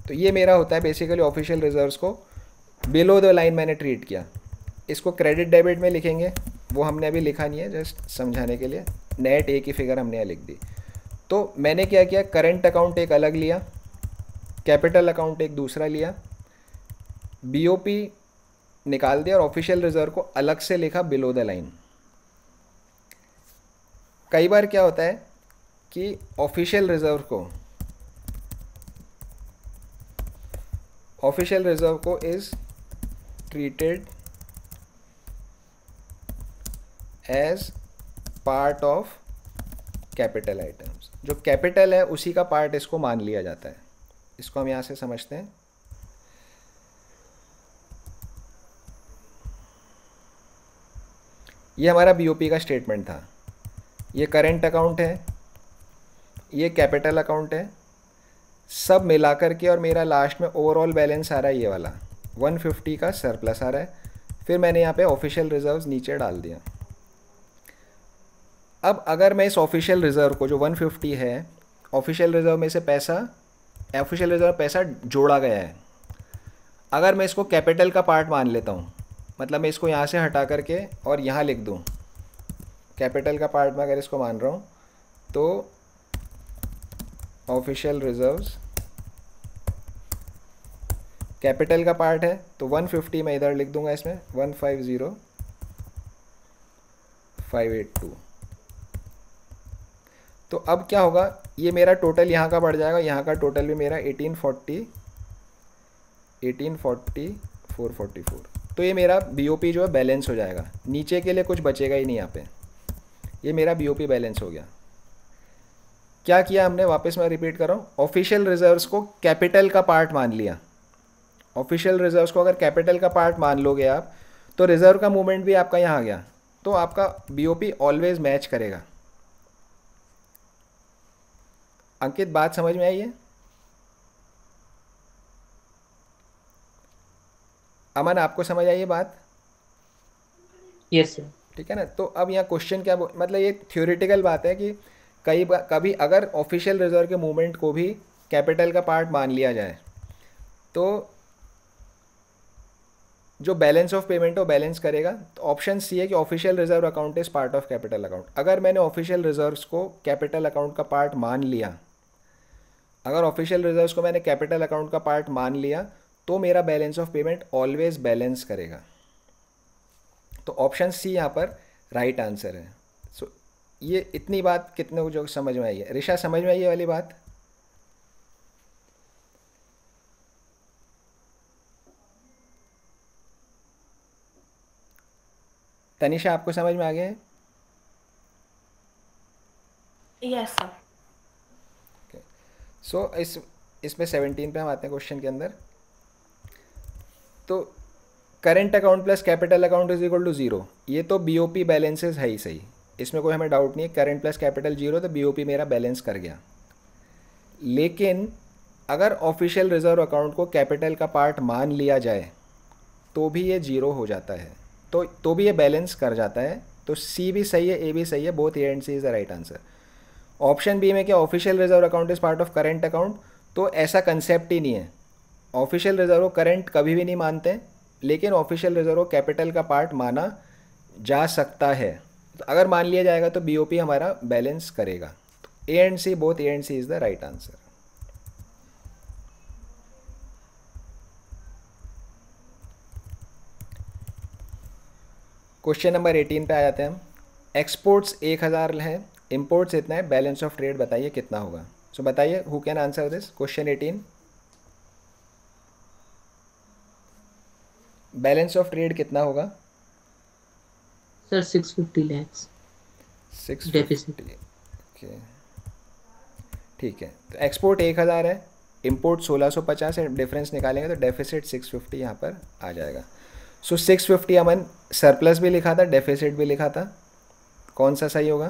तो ये मेरा होता है बेसिकली ऑफिशियल रिजर्व्स को बिलो द लाइन मैंने ट्रीट किया। इसको क्रेडिट डेबिट में लिखेंगे, वो हमने अभी लिखा नहीं है, जस्ट समझाने के लिए। नेट एक ही फिगर हमने यहाँ लिख दी। तो मैंने क्या किया, करंट अकाउंट एक अलग लिया, कैपिटल अकाउंट एक दूसरा लिया, BOP निकाल दिया और ऑफिशियल रिजर्व को अलग से लिखा बिलो द लाइन। कई बार क्या होता है कि ऑफिशियल रिजर्व को is treated as part of capital items. जो कैपिटल है उसी का पार्ट इसको मान लिया जाता है। इसको हम यहाँ से समझते हैं। ये हमारा BOP का स्टेटमेंट था। ये करेंट अकाउंट है, ये कैपिटल अकाउंट है, सब मिलाकर के, और मेरा लास्ट में ओवरऑल बैलेंस आ रहा है ये वाला 150 का सरप्लस आ रहा है। फिर मैंने यहाँ पे ऑफिशियल रिजर्व्स नीचे डाल दिया। अब अगर मैं इस ऑफिशियल रिज़र्व को जो 150 है, ऑफिशियल रिज़र्व में से ऑफिशियल रिज़र्व पैसा जोड़ा गया है, अगर मैं इसको कैपिटल का पार्ट मान लेता हूँ, मतलब मैं इसको यहाँ से हटा करके और यहाँ लिख दूँ कैपिटल का पार्ट में अगर इसको मान रहा हूँ, तो ऑफिशियल रिजर्व्स कैपिटल का पार्ट है, तो 150 मैं इधर लिख दूंगा, इसमें 150,582। तो अब क्या होगा, ये मेरा टोटल यहाँ का बढ़ जाएगा, यहाँ का टोटल भी मेरा 1840,444। तो ये मेरा BOP जो है बैलेंस हो जाएगा, नीचे के लिए कुछ बचेगा ही नहीं यहाँ पे। ये मेरा BOP बैलेंस हो गया। क्या किया हमने, वापस मैं रिपीट कर रहा हूँ, ऑफिशियल रिजर्व्स को कैपिटल का पार्ट मान लिया। ऑफिशियल रिजर्व्स को अगर कैपिटल का पार्ट मान लोगे आप, तो रिजर्व का मूवमेंट भी आपका यहाँ आ गया, तो आपका BOP ऑलवेज मैच करेगा। अंकित बात समझ में आई है? अमन आपको समझ आई है बात? Yes sir. ठीक है ना। तो अब यहाँ क्वेश्चन क्या मतलब ये थ्योरेटिकल बात है कि कभी अगर ऑफिशियल रिजर्व के मूवमेंट को भी कैपिटल का पार्ट मान लिया जाए तो जो बैलेंस ऑफ पेमेंट है वो बैलेंस करेगा। तो ऑप्शन सी है कि official reserve account is part of capital account. अगर मैंने ऑफिशियल रिजर्व्स को कैपिटल अकाउंट का पार्ट मान लिया, अगर ऑफिशियल रिजर्व्स को मैंने कैपिटल अकाउंट का पार्ट मान लिया तो मेरा balance of payment always balance करेगा। तो ऑप्शन सी यहाँ पर राइट आंसर है। सो ये इतनी बात कितने को जो समझ में आई है? ऋषा समझ में आई है वाली बात? तनिषा आपको समझ में आ गया है? Yes sir. सो इसमें 17 पे हम आते हैं क्वेश्चन के अंदर। तो current account plus capital account is equal to zero, ये तो बीओपी बैलेंसेस है ही सही, इसमें कोई हमें डाउट नहीं है। करेंट प्लस कैपिटल जीरो तो बीओपी मेरा बैलेंस कर गया। लेकिन अगर ऑफिशियल रिजर्व अकाउंट को कैपिटल का पार्ट मान लिया जाए तो भी ये जीरो हो जाता है, तो भी ये बैलेंस कर जाता है। तो सी भी सही है, ए भी सही है, both A and C is the right answer. Option B में क्या official reserve account is part of current account, तो ऐसा कंसेप्ट ही नहीं है। ऑफिशियल रिजर्व को करंट कभी भी नहीं मानते, लेकिन ऑफिशियल रिजर्व को कैपिटल का पार्ट माना जा सकता है। तो अगर मान लिया जाएगा तो बीओपी हमारा बैलेंस करेगा। तो A and C, both A and C is the right answer. Question number 18 पे आ जाते हैं हम। एक्सपोर्ट्स 1000 है, इम्पोर्ट्स इतना है, बैलेंस ऑफ ट्रेड बताइए कितना होगा। सो बताइए who can answer this question 18। Balance of trade कितना होगा? Sir 650 lakhs 650। डेफिसिट। ओके ठीक है। तो एक्सपोर्ट 1000 है, इम्पोर्ट 1650 है, डिफरेंस निकालेंगे तो डेफिसिट 650 यहाँ पर आ जाएगा। सो 650 अमन सरप्लस भी लिखा था, डेफिसिट भी लिखा था, कौन सा सही होगा?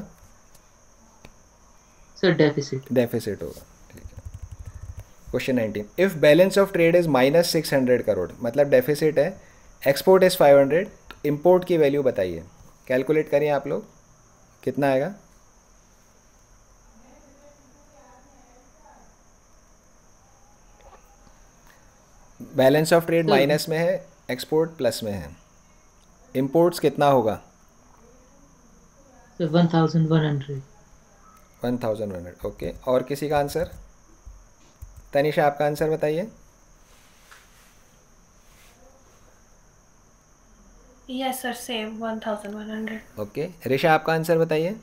Sir deficit. डेफिसिट होगा। ठीक है। Question 19, if balance of trade is -600 crore, मतलब डेफिसिट है, एक्सपोर्ट इज़ 500, तो इम्पोर्ट की वैल्यू बताइए। कैलकुलेट करिए आप लोग, कितना आएगा? Balance of trade sir minus में है, एक्सपोर्ट प्लस में है, इम्पोर्ट्स कितना होगा? सर 1100। 1100। ओके, और किसी का आंसर? तनिषा आपका आंसर बताइए। Yes sir, same 1100। Okay, Risha आपका आंसर बताइए।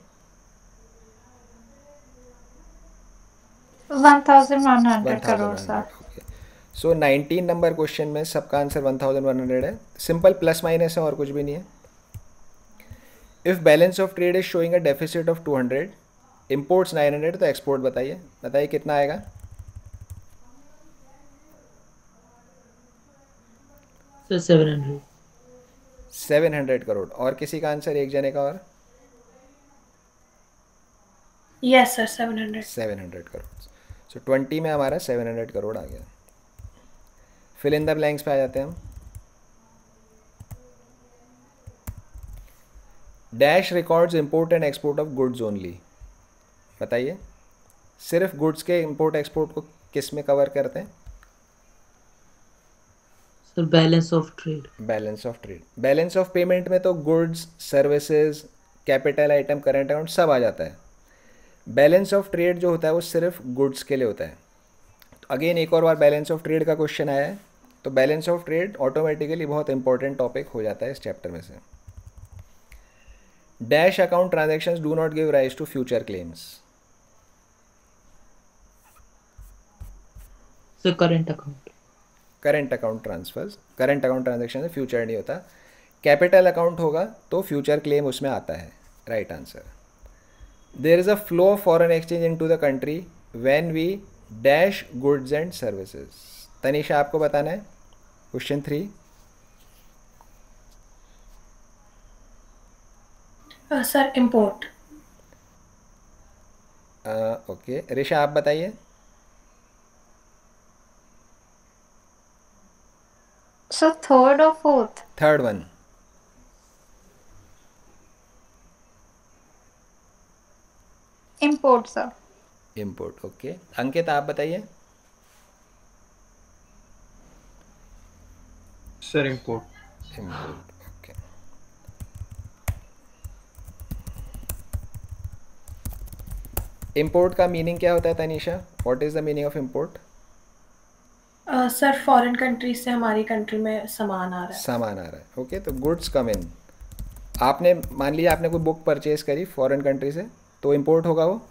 1100 crore 1100। Sir. Okay, so 19 number question में सबका आंसर 1100 है। सिंपल प्लस माइनस है और कुछ भी नहीं है। If balance of trade is showing a deficit of 200, imports 900, तो एक्सपोर्ट बताइए, बताइए कितना आएगा? सर 700। 700 करोड़। और किसी का आंसर, एक जने का और? Yes sir, 700। 700 करोड़। सो 20 में हमारा 700 करोड़ आ गया। फिल इन द ब्लैंक्स पे आ जाते हैं हम। Dash records import and export of goods only, बताइए सिर्फ गुड्स के इंपोर्ट एक्सपोर्ट को किस में कवर करते हैं? Sir balance of trade. Balance of trade. Balance of payment में तो goods, services, capital item, current account सब आ जाता है। बैलेंस ऑफ ट्रेड जो होता है वो सिर्फ गुड्स के लिए होता है। तो अगेन एक और बार बैलेंस ऑफ ट्रेड का क्वेश्चन आया है, तो बैलेंस ऑफ ट्रेड ऑटोमेटिकली बहुत इंपॉर्टेंट टॉपिक हो जाता है इस चैप्टर में से। Dash account transactions do not give rise to future claims. Sir current account. Current account transfers, current account transaction में फ्यूचर नहीं होता। कैपिटल अकाउंट होगा तो फ्यूचर क्लेम उसमें आता है। Right answer. There is a flow of foreign exchange into the country when we dash goods and services. Tanisha आपको बताना है question 3। Sir import. Okay, Risha आप बताइए। सर थर्ड और fourth. Third one. Import sir. Import, okay. Ankit आप बताइए। Sir import. Import, okay. Import का meaning क्या होता है Tanisha? What is the meaning of import? Sir foreign country से हमारी कंट्री में सामान आ रहा है। सामान आ रहा है, ओके। तो गुड्स कम इन। आपने मान लिया आपने कोई बुक परचेज करी फॉरेन कंट्री से, तो इम्पोर्ट होगा वो।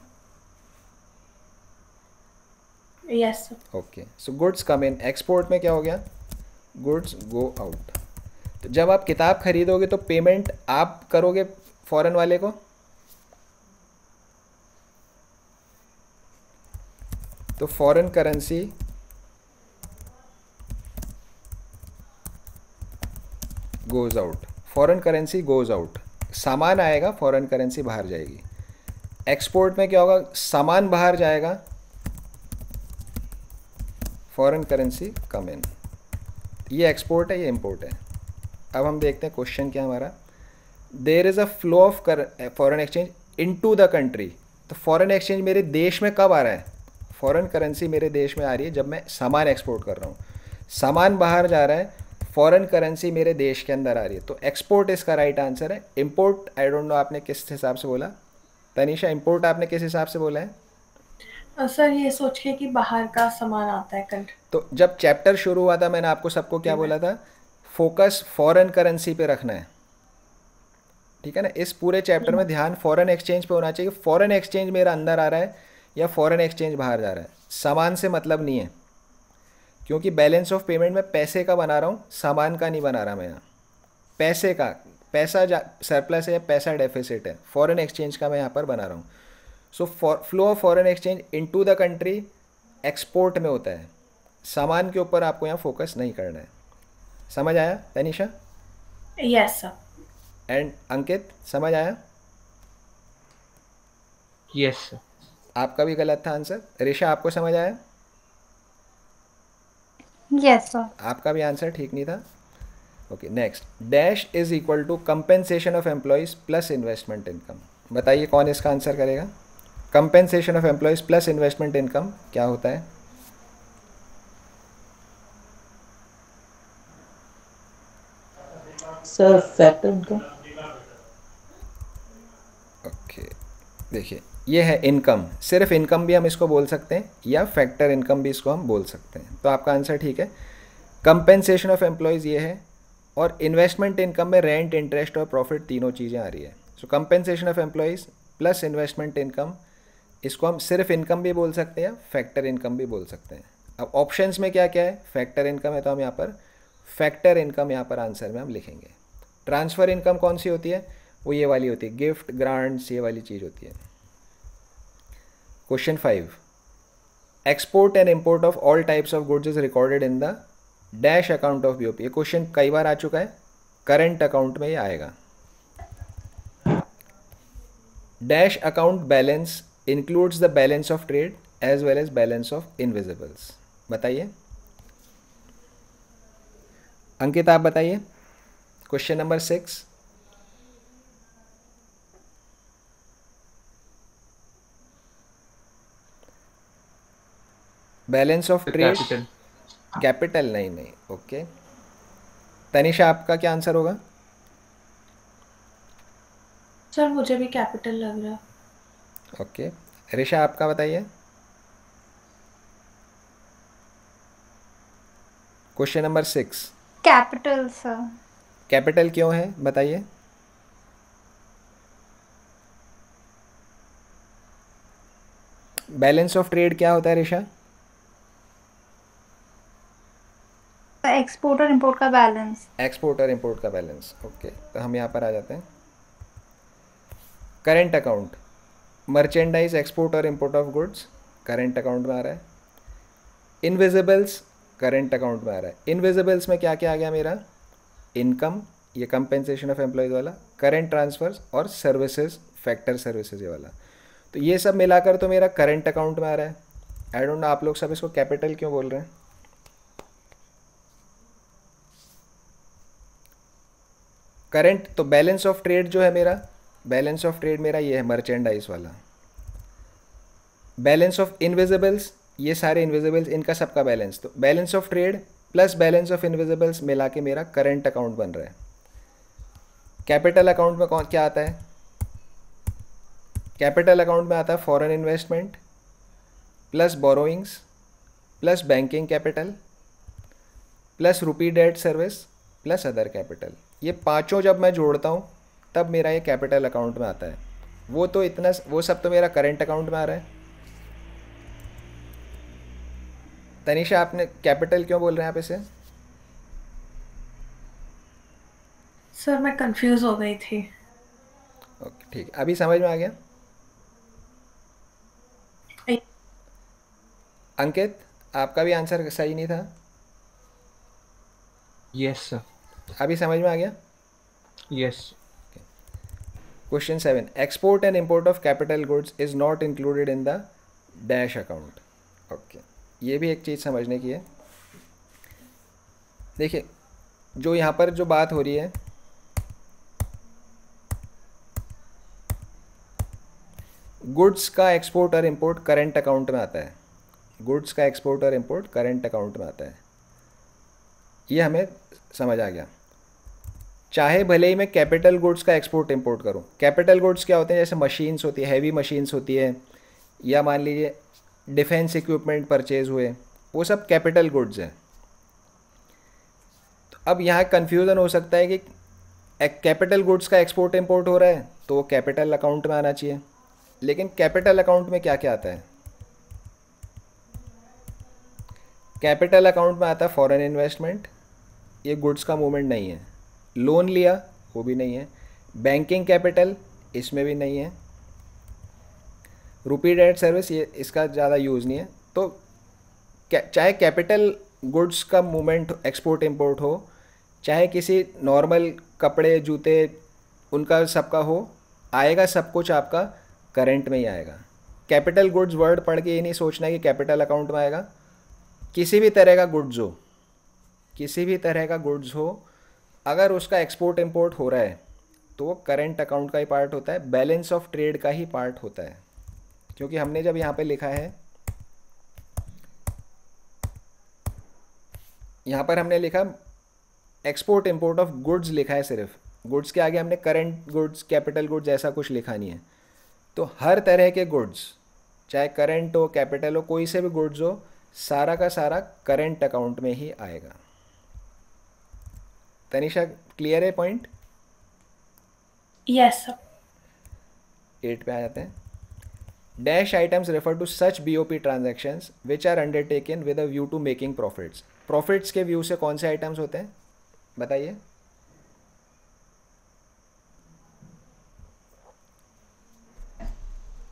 Yes sir. Okay, so goods come in. Export में क्या हो गया? Goods go out. तो जब आप किताब खरीदोगे तो पेमेंट आप करोगे फॉरेन वाले को, तो foreign currency goes out. Foreign currency goes out, सामान आएगा, फॉरेन करेंसी बाहर जाएगी। एक्सपोर्ट में क्या होगा? सामान बाहर जाएगा, फॉरेन करेंसी कम इन। ये एक्सपोर्ट है, ये इम्पोर्ट है। अब हम देखते हैं क्वेश्चन क्या हमारा। There is a flow of foreign exchange into the country. तो फॉरेन एक्सचेंज मेरे देश में कब आ रहा है? फॉरेन करेंसी मेरे देश में आ रही है जब मैं सामान एक्सपोर्ट कर रहा हूँ। सामान बाहर जा रहा है, फॉरेन करेंसी मेरे देश के अंदर आ रही है। तो एक्सपोर्ट इसका राइट आंसर है। इम्पोर्ट आई डोंट नो आपने किस हिसाब से बोला तनीषा, इम्पोर्ट आपने किस हिसाब से बोला है? सर ये सोच के कि बाहर का सामान आता है कंट्री। तो जब चैप्टर शुरू हुआ था मैंने आपको सबको क्या बोला था? फोकस फॉरेन करेंसी पे रखना है, ठीक है ना। इस पूरे चैप्टर में ध्यान फॉरेन एक्सचेंज पे होना चाहिए। फॉरेन एक्सचेंज मेरा अंदर आ रहा है या फॉरेन एक्सचेंज बाहर जा रहा है, सामान से मतलब नहीं है। क्योंकि बैलेंस ऑफ पेमेंट में पैसे का बना रहा हूँ, सामान का नहीं बना रहा मैं यहाँ। पैसे का, पैसा सरप्लस है या पैसा डेफिसिट है, फॉरेन एक्सचेंज का मैं यहाँ पर बना रहा हूँ। So flow of foreign exchange into the country export में होता है, सामान के ऊपर आपको यहाँ फोकस नहीं करना है। समझ आया Tanisha? Yes sir. And Ankit समझ आया? Yes sir. आपका भी गलत था आंसर। ऋषा आपको समझ आया? Yes sir. आपका भी आंसर ठीक नहीं था। Okay, next. Dash is equal to compensation of employees plus investment income. बताइए कौन इसका आंसर करेगा? Compensation of employees plus investment income क्या होता है? Sir factor income. ओके, देखिए ये है इनकम। सिर्फ इनकम भी हम इसको बोल सकते हैं या फैक्टर इनकम भी इसको हम बोल सकते हैं। तो आपका आंसर ठीक है। कंपेंसेशन ऑफ एम्प्लॉयज़ ये है, और इन्वेस्टमेंट इनकम में रेंट, इंटरेस्ट और प्रॉफिट तीनों चीज़ें आ रही है। So compensation of employees plus investment income, इसको हम सिर्फ इनकम भी बोल सकते हैं, फैक्टर इनकम भी बोल सकते हैं। अब ऑप्शंस में क्या क्या है? फैक्टर इनकम है, तो हम यहाँ पर फैक्टर इनकम यहाँ पर आंसर में हम लिखेंगे। ट्रांसफ़र इनकम कौन सी होती है? वो ये वाली होती है, गिफ्ट, ग्रांट्स, ये वाली चीज़ होती है। Question 5, export and import of all types of goods is recorded in the dash account of BOP. ये क्वेश्चन कई बार आ चुका है, करंट अकाउंट में ये आएगा। Dash account balance includes the balance of trade as well as balance of invisibles. बताइए अंकित, आप बताइए। Question number 6, balance of trade capital. Capital नहीं नहीं, ओके। तनिषा आपका क्या आंसर होगा? सर मुझे भी कैपिटल लग रहा है। ओके, ऋषा आपका बताइए। Question number 6, capital sir. Capital क्यों है बताइए? बैलेंस ऑफ ट्रेड क्या होता है ऋषा? एक्सपोर्ट और इम्पोर्ट का बैलेंस। एक्सपोर्ट और इम्पोर्ट का बैलेंस, ओके। तो हम यहाँ पर आ जाते हैं। करेंट अकाउंट, मर्चेंडाइज, एक्सपोर्ट और import of goods current account में आ रहा है। इनविजिबल्स करेंट अकाउंट में आ रहा है। इनविजिबल्स में क्या क्या आ गया मेरा? इनकम, ये कंपेंसेशन ऑफ एम्प्लॉयज़ वाला, करेंट ट्रांसफर्स और सर्विसेज, फैक्टर सर्विसेज ये वाला। तो ये सब मिलाकर तो मेरा करंट अकाउंट में आ रहा है। आई डोंट नो आप लोग सब इसको कैपिटल क्यों बोल रहे हैं। करंट तो बैलेंस ऑफ ट्रेड जो है मेरा, बैलेंस ऑफ ट्रेड मेरा ये है मर्चेंडाइज वाला। बैलेंस ऑफ इनविजिबल्स, ये सारे इनविजिबल्स इनका सबका बैलेंस, तो balance of trade plus balance of invisibles मिला के मेरा करंट अकाउंट बन रहा है। कैपिटल अकाउंट में कौन क्या आता है? कैपिटल अकाउंट में आता है foreign investment plus borrowings plus banking capital plus rupee debt service plus other capital. ये पांचों जब मैं जोड़ता हूँ तब मेरा ये कैपिटल अकाउंट में आता है। वो तो इतना, वो सब तो मेरा करंट अकाउंट में आ रहा है। तनिषा आपने कैपिटल क्यों बोल रहे हैं आप इसे? सर मैं कंफ्यूज हो गई थी। ओके ठीक, अभी समझ में आ गया। अंकित आपका भी आंसर सही नहीं था, Yes, sir. अभी समझ में आ गया। Yes. Question 7, export and import of capital goods is not included in the dash account. Okay, ये भी एक चीज़ समझने की है। देखिए जो यहाँ पर जो बात हो रही है, गुड्स का एक्सपोर्ट और इंपोर्ट करंट अकाउंट में आता है। गुड्स का एक्सपोर्ट और इंपोर्ट करंट अकाउंट में आता है, ये हमें समझ आ गया। चाहे भले ही मैं कैपिटल गुड्स का एक्सपोर्ट इंपोर्ट करूं। कैपिटल गुड्स क्या होते हैं? जैसे मशीन्स होती है, हैवी मशीन्स होती है, या मान लीजिए डिफेंस इक्विपमेंट परचेज हुए, वो सब कैपिटल गुड्स हैं। तो अब यहाँ कन्फ्यूज़न हो सकता है कि कैपिटल गुड्स का एक्सपोर्ट इंपोर्ट हो रहा है तो वो कैपिटल अकाउंट में आना चाहिए, लेकिन कैपिटल अकाउंट में क्या क्या आता है? कैपिटल अकाउंट में आता है फॉरेन इन्वेस्टमेंट, ये गुड्स का मूवमेंट नहीं है। लोन लिया, वो भी नहीं है। बैंकिंग कैपिटल, इसमें भी नहीं है। रुपी डेट सर्विस, ये इसका ज़्यादा यूज़ नहीं है। तो चाहे कैपिटल गुड्स का मूवमेंट एक्सपोर्ट इंपोर्ट हो, चाहे किसी नॉर्मल कपड़े जूते उनका सबका हो, आएगा सब कुछ आपका करंट में ही आएगा। कैपिटल गुड्स वर्ड पढ़ के ये नहीं सोचना कि कैपिटल अकाउंट में आएगा। किसी भी तरह का गुड्स हो, किसी भी तरह का गुड्स हो, अगर उसका एक्सपोर्ट इंपोर्ट हो रहा है तो वो करंट अकाउंट का ही पार्ट होता है, बैलेंस ऑफ ट्रेड का ही पार्ट होता है। क्योंकि हमने जब यहाँ पे लिखा है, यहाँ पर हमने लिखा एक्सपोर्ट इंपोर्ट ऑफ गुड्स लिखा है, सिर्फ गुड्स के आगे हमने करंट गुड्स, कैपिटल गुड्स ऐसा कुछ लिखा नहीं है। तो हर तरह के गुड्स, चाहे करंट हो, कैपिटल हो, कोई से भी गुड्स हो, सारा का सारा करंट अकाउंट में ही आएगा। तनिषा क्लियर है पॉइंट? Yes sir. 8 पे आ जाते हैं। Dash items refer to such BOP transactions which are undertaken with a view to making profits. Profits के व्यू से कौन से आइटम्स होते हैं बताइए?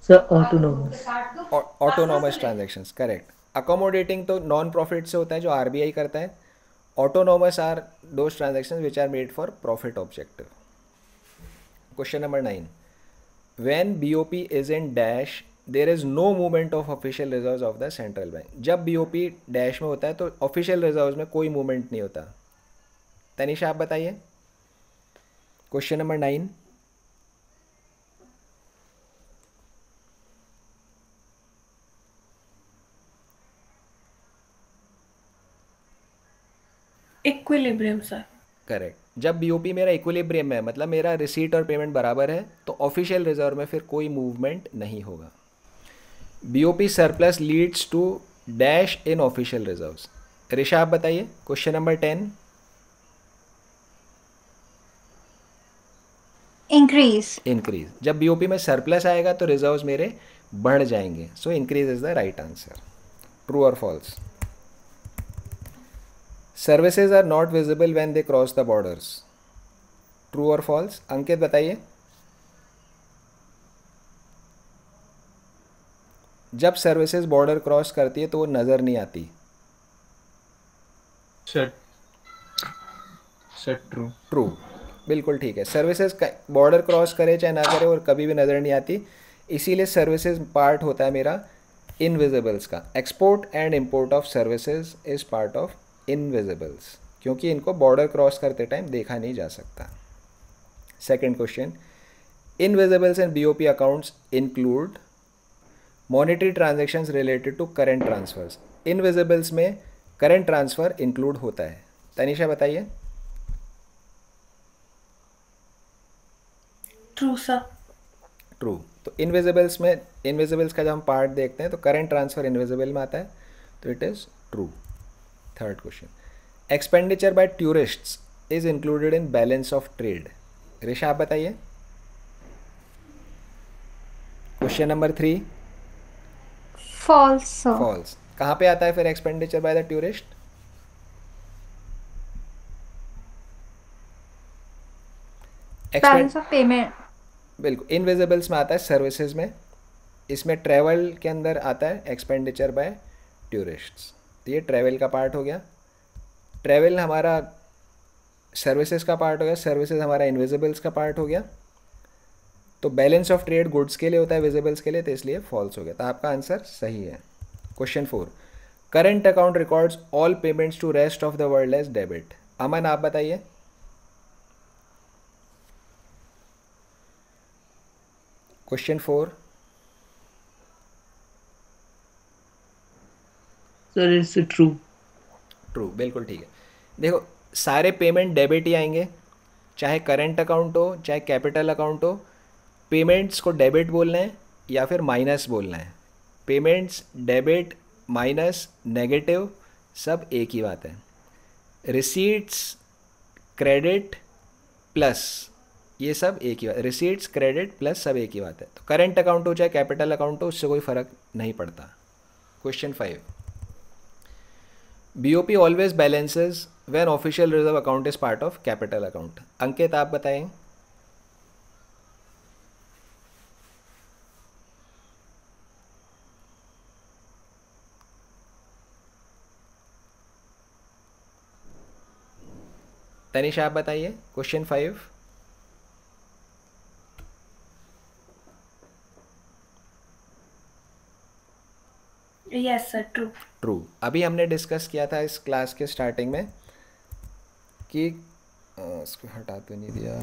Sir, autonomous. Autonomous transactions, correct. Accommodating तो नॉन प्रॉफिट से होता है जो आरबीआई करता है। Autonomous are those transactions which are made for profit objective. Question number 9, when BOP is in dash there is no movement of official reserves of the central bank. जब BOP dash में होता है तो official reserves में कोई movement नहीं होता। तनिषा आप बताइए question number 9। Equilibrium sir. Correct. जब बीओपी मेरा इक्विलिब्रियम में है, मतलब मेरा रिसीट और पेमेंट बराबर है, तो ऑफिशियल रिजर्व में फिर कोई मूवमेंट नहीं होगा। BOP surplus leads to dash in official reserves. Risha आप बताइए क्वेश्चन नंबर 10। Increase. इंक्रीज। जब बीओपी में सरप्लस आएगा तो रिजर्व्स मेरे बढ़ जाएंगे, so increase is the right answer. True और false? Services are not visible when they cross the borders. True और फॉल्स? अंकित बताइए। जब सर्विसेज बॉर्डर क्रॉस करती है तो वो नज़र नहीं आती। ट्रू। ट्रू, बिल्कुल ठीक है। सर्विसेज बॉर्डर क्रॉस करे चाहे ना करे और कभी भी नज़र नहीं आती। इसीलिए सर्विसेज पार्ट होता है मेरा इनविजिबल्स का. Export and import of services is part of invisibles, क्योंकि इनको बॉर्डर क्रॉस करते टाइम देखा नहीं जा सकता. Second question, invisibles and BOP accounts include monetary transactions related to current transfers. Invisibles में करेंट ट्रांसफ़र इंक्लूड होता है. तनिषा बताइए. True sir. ट्रू. तो इनविजिबल्स में, इनविजिबल्स का जब हम पार्ट देखते हैं तो करेंट ट्रांसफ़र इनविजिबल में आता है, तो it is true. Third question, expenditure by tourists is included in balance of trade. Risha आप बताइए. Question number 3. False, sir. False. कहाँ पे आता है फिर expenditure by the tourist? Balance of payment. बिल्कुल इनविजिबल्स में आता है, सर्विसेज में. इसमें ट्रैवल के अंदर आता है एक्सपेंडिचर बाय टूरिस्ट्स. तो ये ट्रैवल का पार्ट हो गया. ट्रैवल हमारा सर्विसेज का पार्ट हो गया, सर्विसेज हमारा इनविजिबल्स का पार्ट हो गया. तो बैलेंस ऑफ ट्रेड गुड्स के लिए होता है, विजिबल्स के लिए, तो इसलिए फॉल्स हो गया. तो आपका आंसर सही है. Question 4, current account records all payments to rest of the world as debit. Aman आप बताइए. Question 4. Sir it's true. True, बिल्कुल ठीक है. देखो सारे पेमेंट डेबिट ही आएंगे, चाहे करंट अकाउंट हो चाहे कैपिटल अकाउंट हो. पेमेंट्स को डेबिट बोलना है या फिर माइनस बोलना है. पेमेंट्स डेबिट माइनस नेगेटिव सब एक ही बात है. रिसीट्स क्रेडिट प्लस ये सब एक ही बात. रिसीट्स क्रेडिट प्लस सब एक ही बात है. तो करंट अकाउंट हो चाहे कैपिटल अकाउंट हो, उससे कोई फ़र्क नहीं पड़ता. Question 5, BOP always balances when official reserve account is part of capital account. Ankit आप बताएं. तनिषा आप बताइए. Question 5. Yes sir. True. True. अभी हमने डिस्कस किया था इस क्लास के स्टार्टिंग में कि इसको हटा तो नहीं दिया,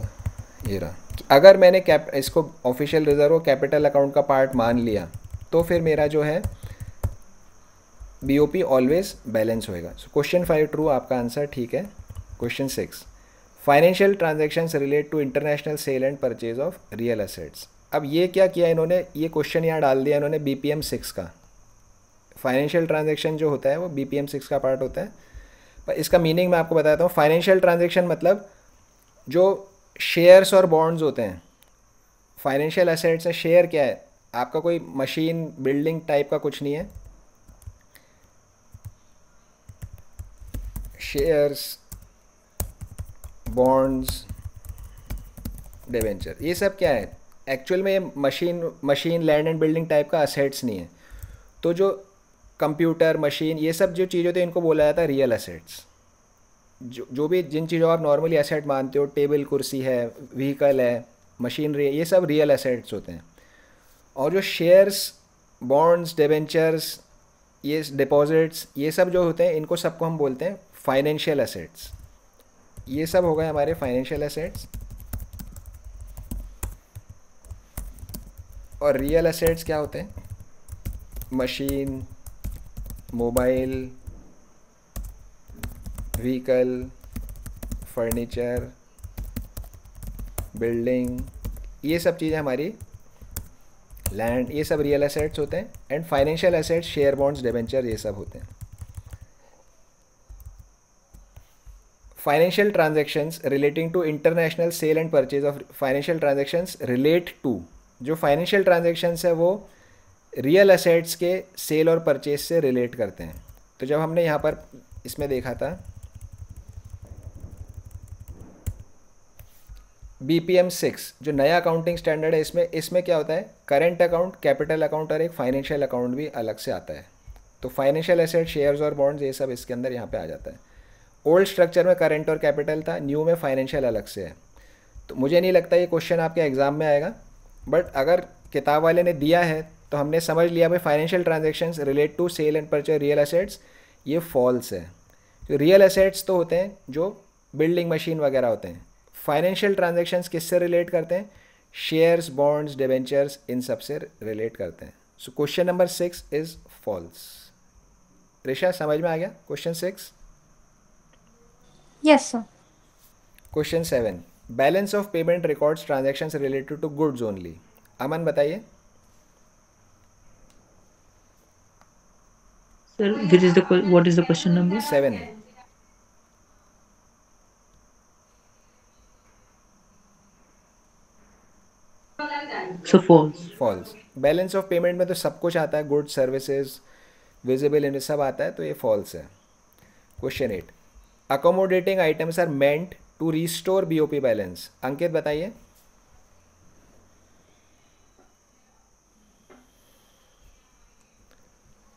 ये रहा. अगर मैंने इसको ऑफिशियल रिजर्व कैपिटल अकाउंट का पार्ट मान लिया तो फिर मेरा जो है BOP ऑलवेज बैलेंस होएगा. सो क्वेश्चन 5 ट्रू, आपका आंसर ठीक है. Question 6, financial transactions relate to international sale and purchase of real assets. अब ये क्या किया इन्होंने, ये क्वेश्चन यहाँ डाल दिया इन्होंने BPM 6 का. फाइनेंशियल ट्रांजैक्शन जो होता है वो BPM 6 का पार्ट होता है. पर इसका मीनिंग मैं आपको बताता हूँ. फाइनेंशियल ट्रांजैक्शन मतलब जो शेयर्स और बॉन्ड्स होते हैं. फाइनेंशियल एसेट्स है, शेयर क्या है, आपका कोई मशीन बिल्डिंग टाइप का कुछ नहीं है. शेयर्स, बॉन्ड्स, डिवेंचर, ये सब क्या है एक्चुअल में, ये machine land and building type का असेट्स नहीं है. तो जो कंप्यूटर मशीन ये सब जो चीज़ होती है इनको बोला जाता है रियल एसेट्स. जो भी जिन चीज़ों आप नॉर्मली एसेट मानते हो, टेबल कुर्सी है, व्हीकल है, मशीनरी है, ये सब रियल एसेट्स होते हैं. और जो शेयर्स, बॉन्ड्स, डिवेंचर्स, ये डिपॉजिट्स, ये सब जो होते हैं इनको सबको हम बोलते हैं फाइनेंशियल एसेट्स. ये सब हो गए हमारे फाइनेंशियल एसेट्स. और रियल एसेट्स क्या होते हैं, machine, mobile, vehicle, furniture, building, ये सब चीज़ें हमारी, लैंड, ये सब रियल एसेट्स होते हैं. And financial assets share, bonds, debenture ये सब होते हैं. Financial transactions relating to international sale and purchase of, financial transactions relate to, जो फाइनेंशियल ट्रांजैक्शंस है वो रियल एसेट्स के सेल और परचेज से रिलेट करते हैं. तो जब हमने यहाँ पर इसमें देखा था BPM 6 जो नया अकाउंटिंग स्टैंडर्ड है, इसमें क्या होता है, करेंट अकाउंट, कैपिटल अकाउंट और एक फाइनेंशियल अकाउंट भी अलग से आता है. तो फाइनेंशियल एसेट, शेयर्स और बॉन्ड्स ये सब इसके अंदर यहाँ पे आ जाता है. ओल्ड स्ट्रक्चर में करेंट और कैपिटल था, न्यू में फाइनेंशियल अलग से है. तो मुझे नहीं लगता ये क्वेश्चन आपके एग्ज़ाम में आएगा, बट अगर किताब वाले ने दिया है तो हमने समझ लिया भाई financial transactions relate to sale and purchase real assets, ये फॉल्स है। तो रियल एसेट्स तो होते हैं जो बिल्डिंग मशीन वगैरह होते हैं। फाइनेंशियल ट्रांजेक्शन्स किससे रिलेट करते हैं? शेयर्स, बॉन्ड्स, डिबेंचर्स, इन सब से रिलेट करते हैं। So question number 6 is false. Risha समझ में आ गया question 6? Yes, sir. Question 7, balance of payment records transactions related to goods only. Aman बताइए। Sir, what is the question number? 7। So false. False. Balance of payment में तो सब कुछ आता है, गुड्स, सर्विसेज, विजिबल, इन सब आता है, तो ये फॉल्स है। Question 8, accommodating items are meant to restore BOP balance. Ankit बताइए।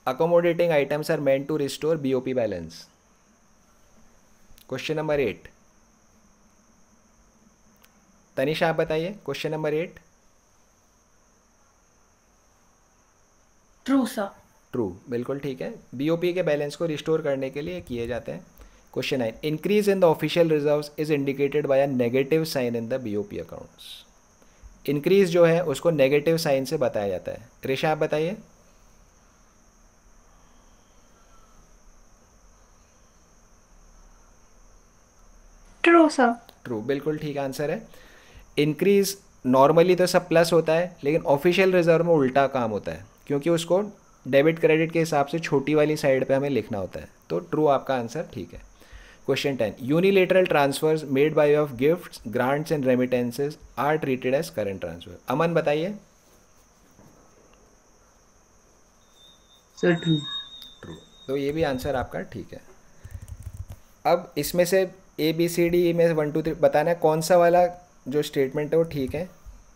Accommodating items are meant to restore BOP balance. Question number 8, Tanisha आप बताइए question number 8। True sir. True, बिल्कुल ठीक है। बीओपी के बैलेंस को रिस्टोर करने के लिए किए जाते हैं। Question 9, increase in the official reserves is indicated by a negative sign in the BOP accounts. Increase जो है उसको नेगेटिव साइन से बताया जाता है। ऋषा आप बताइए। True, sir. ट्रू, बिल्कुल ठीक आंसर है। इंक्रीज नॉर्मली तो सब प्लस होता है, लेकिन ऑफिशियल रिजर्व में उल्टा काम होता है, क्योंकि उसको डेबिट क्रेडिट के हिसाब से छोटी वाली साइड पे हमें लिखना होता है। तो ट्रू आपका आंसर ठीक है। Question 10, unilateral transfers made by of gifts, grants and remittances are treated as current transfer. Aman बताइए। Sir, true. ट्रू, तो ये भी आंसर आपका ठीक है। अब इसमें से ABCD में 1 2 3 बताना है कौन सा वाला जो स्टेटमेंट है वो ठीक है।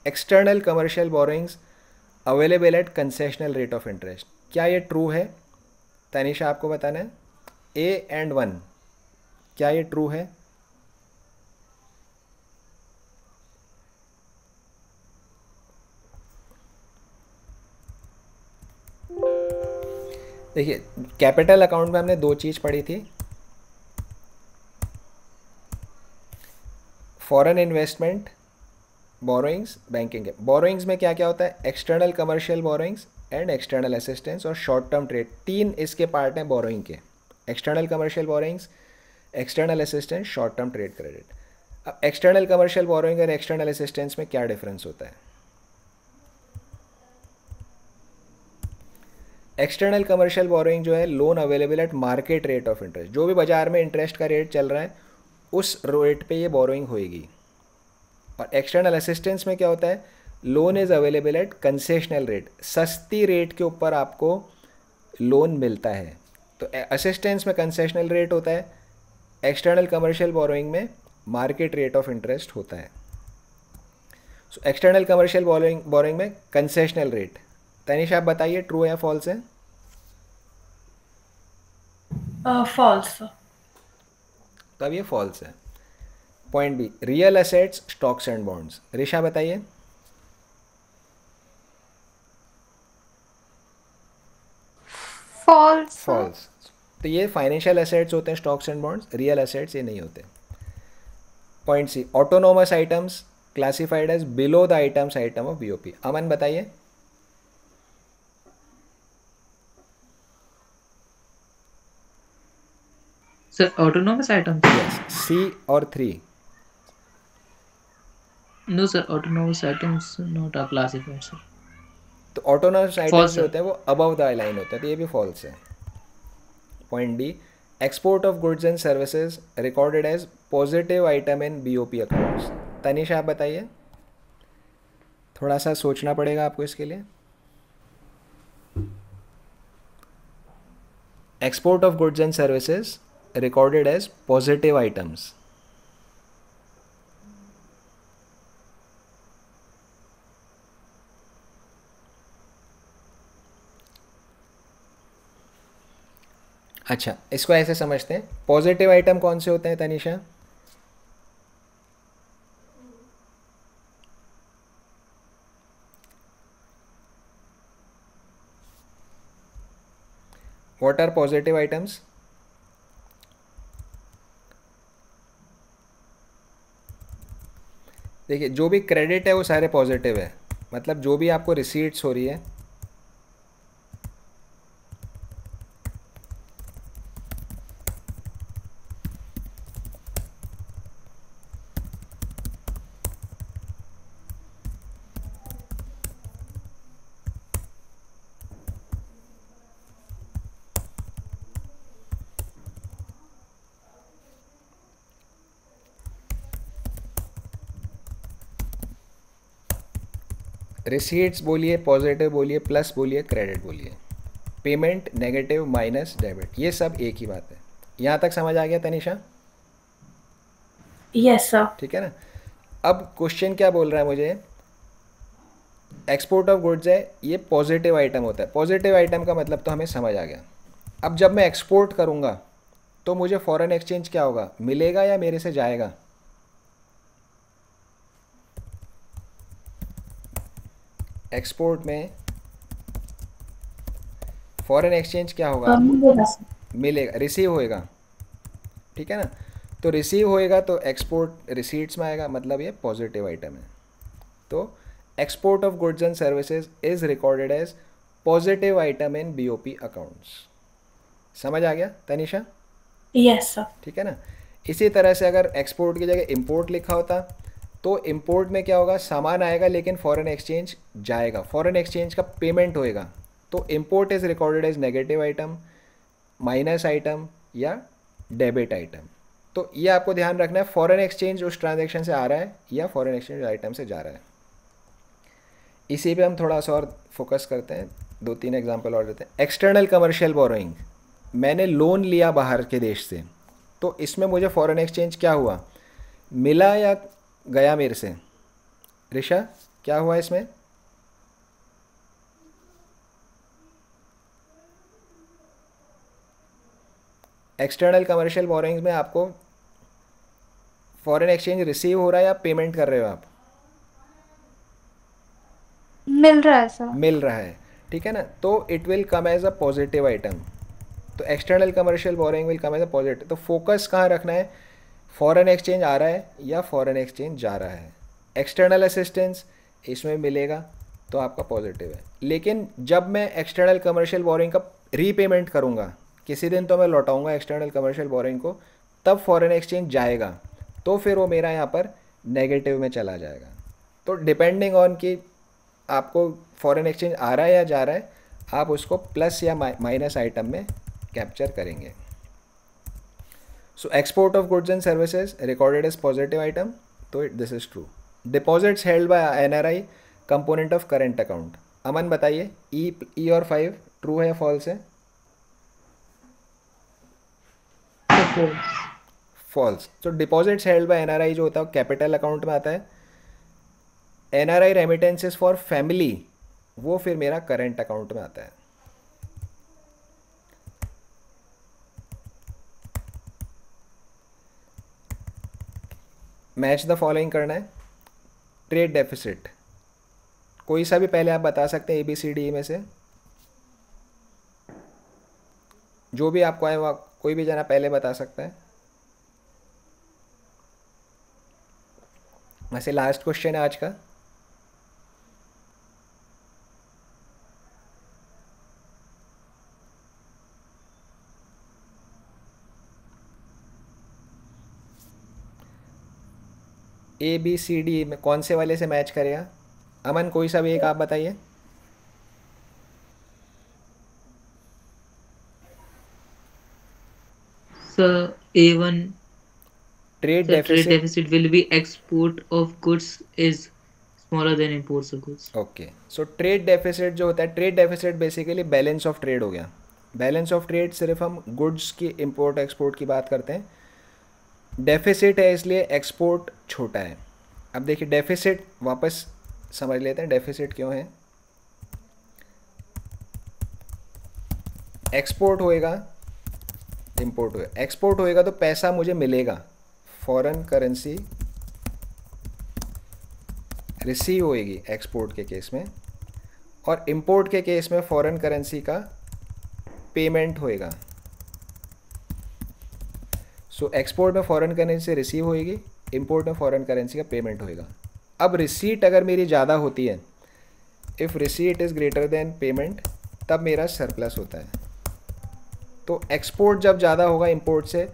External commercial borrowings available at concessional rate of interest, क्या ये ट्रू है? तनिषा आपको बताना है। A and 1, क्या ये ट्रू है? देखिए, कैपिटल अकाउंट में हमने 2 चीज़ पढ़ी थी, foreign investment, borrowings, banking. Borrowings में क्या क्या होता है? External commercial borrowings and external assistance और शॉर्ट टर्म ट्रेड, 3 इसके पार्ट हैं बोरोइंग के। External commercial borrowings, external assistance, short term trade credit. अब एक्सटर्नल कमर्शियल बोरोइंग और एक्सटर्नल असिस्टेंस में क्या डिफरेंस होता है? एक्सटर्नल कमर्शियल बोरोइंग जो है loan available at market rate of interest, जो भी बाजार में इंटरेस्ट का रेट चल रहा है उस रेट पे ये बोरोइंग होएगी। और एक्सटर्नल असिस्टेंस में क्या होता है? Loan is available at concessional rate, सस्ती रेट के ऊपर आपको लोन मिलता है। तो असिस्टेंस में कंसेशनल रेट होता है, एक्सटर्नल कमर्शियल बोरोइंग में मार्केट रेट ऑफ इंटरेस्ट होता है। सो एक्सटर्नल कमर्शियल बोरोइंग में कंसेशनल रेट। तनिषा आप बताइए ट्रू या फॉल्स है? फॉल्स। तो अब ये फॉल्स है। Point B, real assets, stocks and bonds. Risha बताइए। False. sir. फॉल्स। तो ये फाइनेंशियल एसेट्स होते हैं stocks and bonds, real assets ये नहीं होते। Point C, autonomous items classified as below the items item of BOP. Aman बताइए। Sir, autonomous items? Yes, C और 3। No, sir, autonomous items not are classified, sir. तो autonomous items False, जो sir. होते हैं वो अबव द लाइन होते हैं, तो ये भी फॉल्स है। Point D, export of goods and services recorded as positive item in BOP accounts. Tanisha आप बताइए। थोड़ा सा सोचना पड़ेगा आपको इसके लिए। Export of goods and services recorded as positive items। अच्छा, इसको ऐसे समझते हैं, पॉजिटिव आइटम कौन से होते हैं Tanisha? What are positive items? देखिए जो भी क्रेडिट है वो सारे पॉजिटिव है, मतलब जो भी आपको रिसीट्स हो रही है रिसीट्स बोलिए, पॉजिटिव बोलिए, प्लस बोलिए, क्रेडिट बोलिए, पेमेंट नेगेटिव माइनस डेबिट, ये सब एक ही बात है। यहाँ तक समझ आ गया तनिषा? Yes sir. ठीक है ना। अब क्वेश्चन क्या बोल रहा है मुझे, एक्सपोर्ट ऑफ गुड्स है, ये पॉजिटिव आइटम होता है। पॉजिटिव आइटम का मतलब तो हमें समझ आ गया। अब जब मैं एक्सपोर्ट करूँगा तो मुझे फॉरेन एक्सचेंज क्या होगा, मिलेगा या मेरे से जाएगा? एक्सपोर्ट में फॉरेन एक्सचेंज क्या होगा? मिलेगा, रिसीव होएगा। ठीक है ना। तो रिसीव होएगा तो एक्सपोर्ट रिसीट्स में आएगा, मतलब ये पॉजिटिव आइटम है। तो export of goods and services is recorded as positive item in BOP accounts. समझ आ गया तनिषा? Yes sir. ठीक है ना। इसी तरह से अगर एक्सपोर्ट की जगह इंपोर्ट लिखा होता तो इंपोर्ट में क्या होगा, सामान आएगा लेकिन फॉरेन एक्सचेंज जाएगा, फॉरेन एक्सचेंज का पेमेंट होएगा। तो import is recorded as negative item, minus item या डेबिट आइटम। तो ये आपको ध्यान रखना है, फॉरेन एक्सचेंज उस ट्रांजैक्शन से आ रहा है या फॉरेन एक्सचेंज आइटम से जा रहा है। इसी पे हम थोड़ा सा और फोकस करते हैं, 2-3 एग्जांपल और देते हैं। एक्सटर्नल कमर्शियल बोरोइंग, मैंने लोन लिया बाहर के देश से, तो इसमें मुझे फॉरेन एक्सचेंज क्या हुआ, मिला या गया मेरे से? ऋषा क्या हुआ इसमें? एक्सटर्नल कमर्शियल बोरोइंग्स में आपको फॉरेन एक्सचेंज रिसीव हो रहा है या पेमेंट कर रहे हो आप? मिल रहा है सर। मिल रहा है। ठीक है ना। तो it will come as a positive item. तो external commercial borrowing will come as a positive. तो फोकस कहाँ रखना है, फॉरेन एक्सचेंज आ रहा है या फॉरेन एक्सचेंज जा रहा है। एक्सटर्नल असिस्टेंस इसमें मिलेगा तो आपका पॉजिटिव है। लेकिन जब मैं एक्सटर्नल कमर्शियल बोरोइंग का रीपेमेंट करूँगा, किसी दिन तो मैं लौटाऊंगा एक्सटर्नल कमर्शियल बोरोइंग को, तब फॉरेन एक्सचेंज जाएगा तो फिर वो मेरा यहाँ पर नेगेटिव में चला जाएगा। तो डिपेंडिंग ऑन कि आपको फॉरेन एक्सचेंज आ रहा है या जा रहा है, आप उसको प्लस या माइनस आइटम में कैप्चर करेंगे। So export of goods and services recorded as positive item, तो this is true. Deposits held by NRI component of current account. Aman बताइए, ई और 5 ट्रू है या फॉल्स है? फॉल्स। तो डिपॉजिट्स हेल्ड बाय एनआरआई जो होता है कैपिटल अकाउंट में आता है। एनआरआई रेमिटेंसेस फॉर फैमिली वो फिर मेरा करेंट अकाउंट में आता है। मैच द फॉलोइंग करना है। ट्रेड डेफिसिट, कोई सा भी पहले आप बता सकते हैं ABCD में से, जो भी आपको आए वो कोई भी जना पहले बता सकता है। वैसे लास्ट क्वेश्चन है आज का। ABCD में कौन से वाले से मैच करेगा? अमन कोई सा भी एक आप बताइए। Sir A1 trade the trade deficit. deficit will be export of goods is smaller than imports of goods. Okay, so trade deficit जो होता है, trade deficit basically balance of trade हो गया। बैलेंस ऑफ ट्रेड सिर्फ हम goods की import export की बात करते हैं। डेफिसिट है इसलिए एक्सपोर्ट छोटा है। अब देखिए डेफिसिट वापस समझ लेते हैं, डेफिसिट क्यों है। एक्सपोर्ट होएगा, इंपोर्ट होएगा। एक्सपोर्ट होएगा तो पैसा मुझे मिलेगा, फॉरेन करेंसी रिसीव होएगी एक्सपोर्ट के केस में, और इंपोर्ट के केस में फॉरेन करेंसी का पेमेंट होएगा। सो एक्सपोर्ट में फॉरेन करेंसी रिसीव होएगी, इंपोर्ट में फॉरेन करेंसी का पेमेंट होएगा। अब रिसीट अगर मेरी ज़्यादा होती है, if receipt is greater than payment, तब मेरा सरप्लस होता है। तो एक्सपोर्ट जब ज़्यादा होगा इंपोर्ट से,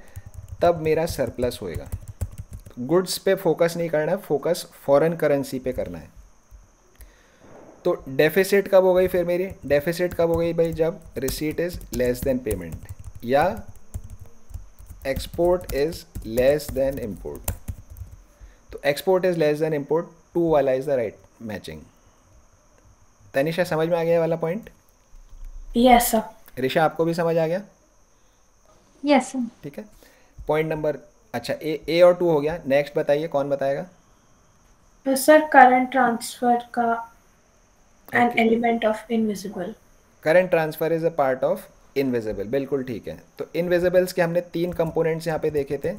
तब मेरा सरप्लस होएगा। गुड्स पे फोकस नहीं करना है, फोकस फॉरेन करेंसी पे करना है। तो डेफिसिट कब हो गई फिर मेरी? डेफिसिट कब हो गई भाई? जब receipt is less than payment या export is less than import. तो export is less than import, 2 वाला is the right matching. Tanisha समझ में आ गया वाला पॉइंट? Yes sir. ऋषा आपको भी समझ आ गया? Yes sir. ठीक है, पॉइंट नंबर, अच्छा ए और 2 हो गया। नेक्स्ट बताइए, कौन बताएगा? सर करंट ट्रांसफर का an element of invisible. Current transfer is a part of invisible, बिल्कुल ठीक है। तो इनविजिबल्स के हमने 3 कंपोनेंट्स यहाँ पे देखे थे।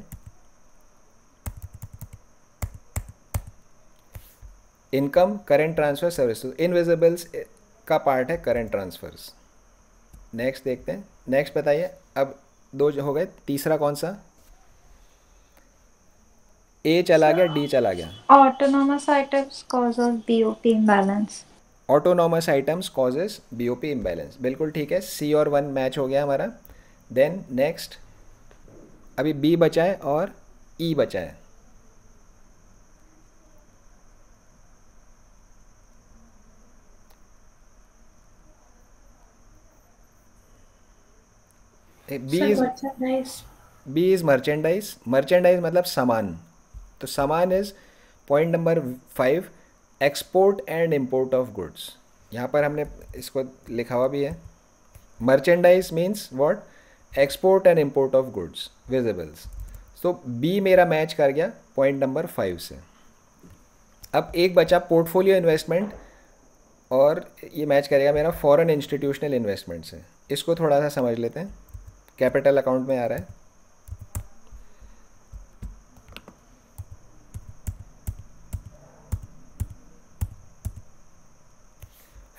Income, current transfer, service. Invisibles का पार्ट है करंट ट्रांसफर्स। नेक्स्ट देखते हैं, नेक्स्ट बताइए। अब 2 हो गए, तीसरा कौन सा? ए चला गया, डी चला गया। Autonomous items causes BOP imbalance. Autonomous items causes BOP imbalance, बिल्कुल ठीक है। सी और 1 मैच हो गया हमारा। देन नेक्स्ट, अभी बी बचा है और ई बचा है। B is merchandise. मर्चेंडाइज मतलब सामान। तो सामान is point number 5, export and import of goods. यहाँ पर हमने इसको लिखा हुआ भी है। Merchandise means what? Export and import of goods, visibles. तो बी मेरा मैच कर गया पॉइंट नंबर 5 से। अब एक बचा पोर्टफोलियो इन्वेस्टमेंट, और ये मैच करेगा मेरा फॉरेन इंस्टीट्यूशनल इन्वेस्टमेंट से। इसको थोड़ा सा समझ लेते हैं, कैपिटल अकाउंट में आ रहा है।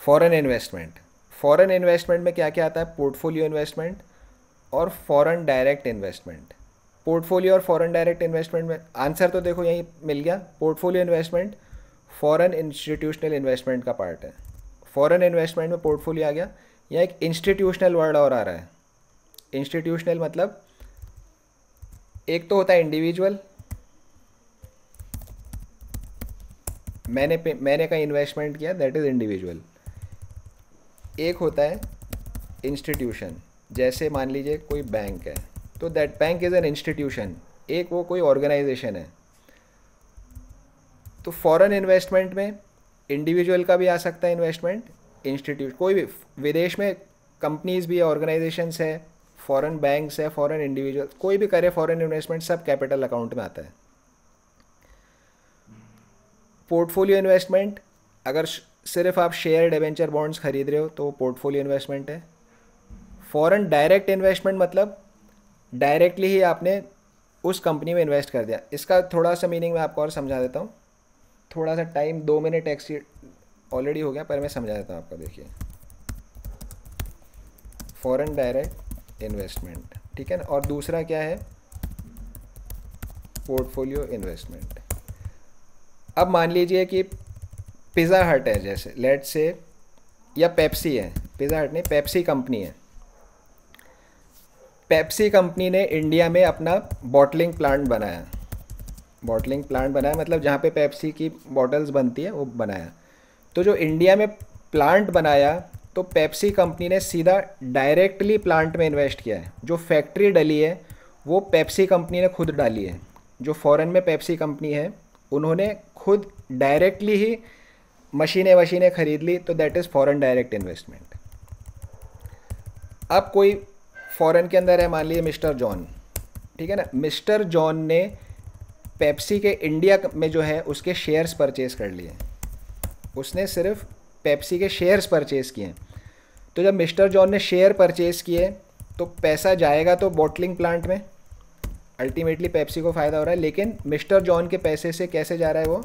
फॉरेन इन्वेस्टमेंट, फॉरेन इन्वेस्टमेंट में क्या क्या आता है? पोर्टफोलियो इन्वेस्टमेंट और फॉरेन डायरेक्ट इन्वेस्टमेंट। पोर्टफोलियो और फॉरेन डायरेक्ट इन्वेस्टमेंट में आंसर तो देखो यहीं मिल गया। Portfolio investment foreign institutional investment का पार्ट है। फॉरेन इन्वेस्टमेंट में पोर्टफोलियो आ गया। यहाँ एक इंस्टीट्यूशनल वर्ड और आ रहा है। इंस्टीट्यूशनल मतलब एक तो होता है इंडिविजुअल, मैंने कहीं इन्वेस्टमेंट किया, दैट इज़ इंडिविजुअल। एक होता है इंस्टीट्यूशन, जैसे मान लीजिए कोई बैंक है, तो that bank is an institution. एक वो कोई ऑर्गेनाइजेशन है। तो फॉरेन इन्वेस्टमेंट में इंडिविजुअल का भी आ सकता है इन्वेस्टमेंट, इंस्टीट्यूट, कोई भी विदेश में कंपनीज भी है, ऑर्गेनाइजेशंस है, फॉरेन बैंक्स है, फॉरेन इंडिविजुअल, कोई भी करे फॉरेन इन्वेस्टमेंट, सब कैपिटल अकाउंट में आता है। पोर्टफोलियो इन्वेस्टमेंट, अगर सिर्फ आप शेयर डिबेंचर बॉन्ड्स खरीद रहे हो तो पोर्टफोलियो इन्वेस्टमेंट है। फॉरेन डायरेक्ट इन्वेस्टमेंट मतलब डायरेक्टली ही आपने उस कंपनी में इन्वेस्ट कर दिया। इसका थोड़ा सा मीनिंग मैं आपको और समझा देता हूँ। थोड़ा सा टाइम 2 मिनट एक्सीड ऑलरेडी हो गया, पर मैं समझा देता हूँ आपको। देखिए, फॉरेन डायरेक्ट इन्वेस्टमेंट, ठीक है ना। और दूसरा क्या है? Portfolio investment. अब मान लीजिए कि पिज़्ज़ा हट है, जैसे लेट्स से, या पेप्सी है। पिज़्ज़ा हट नहीं, पेप्सी कंपनी है। पेप्सी कंपनी ने इंडिया में अपना बॉटलिंग प्लांट बनाया। बॉटलिंग प्लांट बनाया मतलब जहाँ पे पेप्सी की बॉटल्स बनती है वो बनाया। तो जो इंडिया में प्लांट बनाया, तो पेप्सी कंपनी ने सीधा डायरेक्टली प्लांट में इन्वेस्ट किया है। जो फैक्ट्री डली है वो पेप्सी कंपनी ने खुद डाली है। जो फॉरेन में पेप्सी कंपनी है उन्होंने खुद डायरेक्टली ही मशीनें खरीद ली, तो that is foreign direct investment. अब कोई फॉरेन के अंदर है, मान लीजिए मिस्टर जॉन, ठीक है ना। मिस्टर जॉन ने पेप्सी के इंडिया में जो है उसके शेयर्स परचेज़ कर लिए। उसने सिर्फ पेप्सी के शेयर्स परचेज़ किए। तो जब मिस्टर जॉन ने शेयर परचेज़ किए तो पैसा जाएगा तो बॉटलिंग प्लांट में, अल्टीमेटली पेप्सी को फ़ायदा हो रहा है। लेकिन मिस्टर जॉन के पैसे से कैसे जा रहा है वो?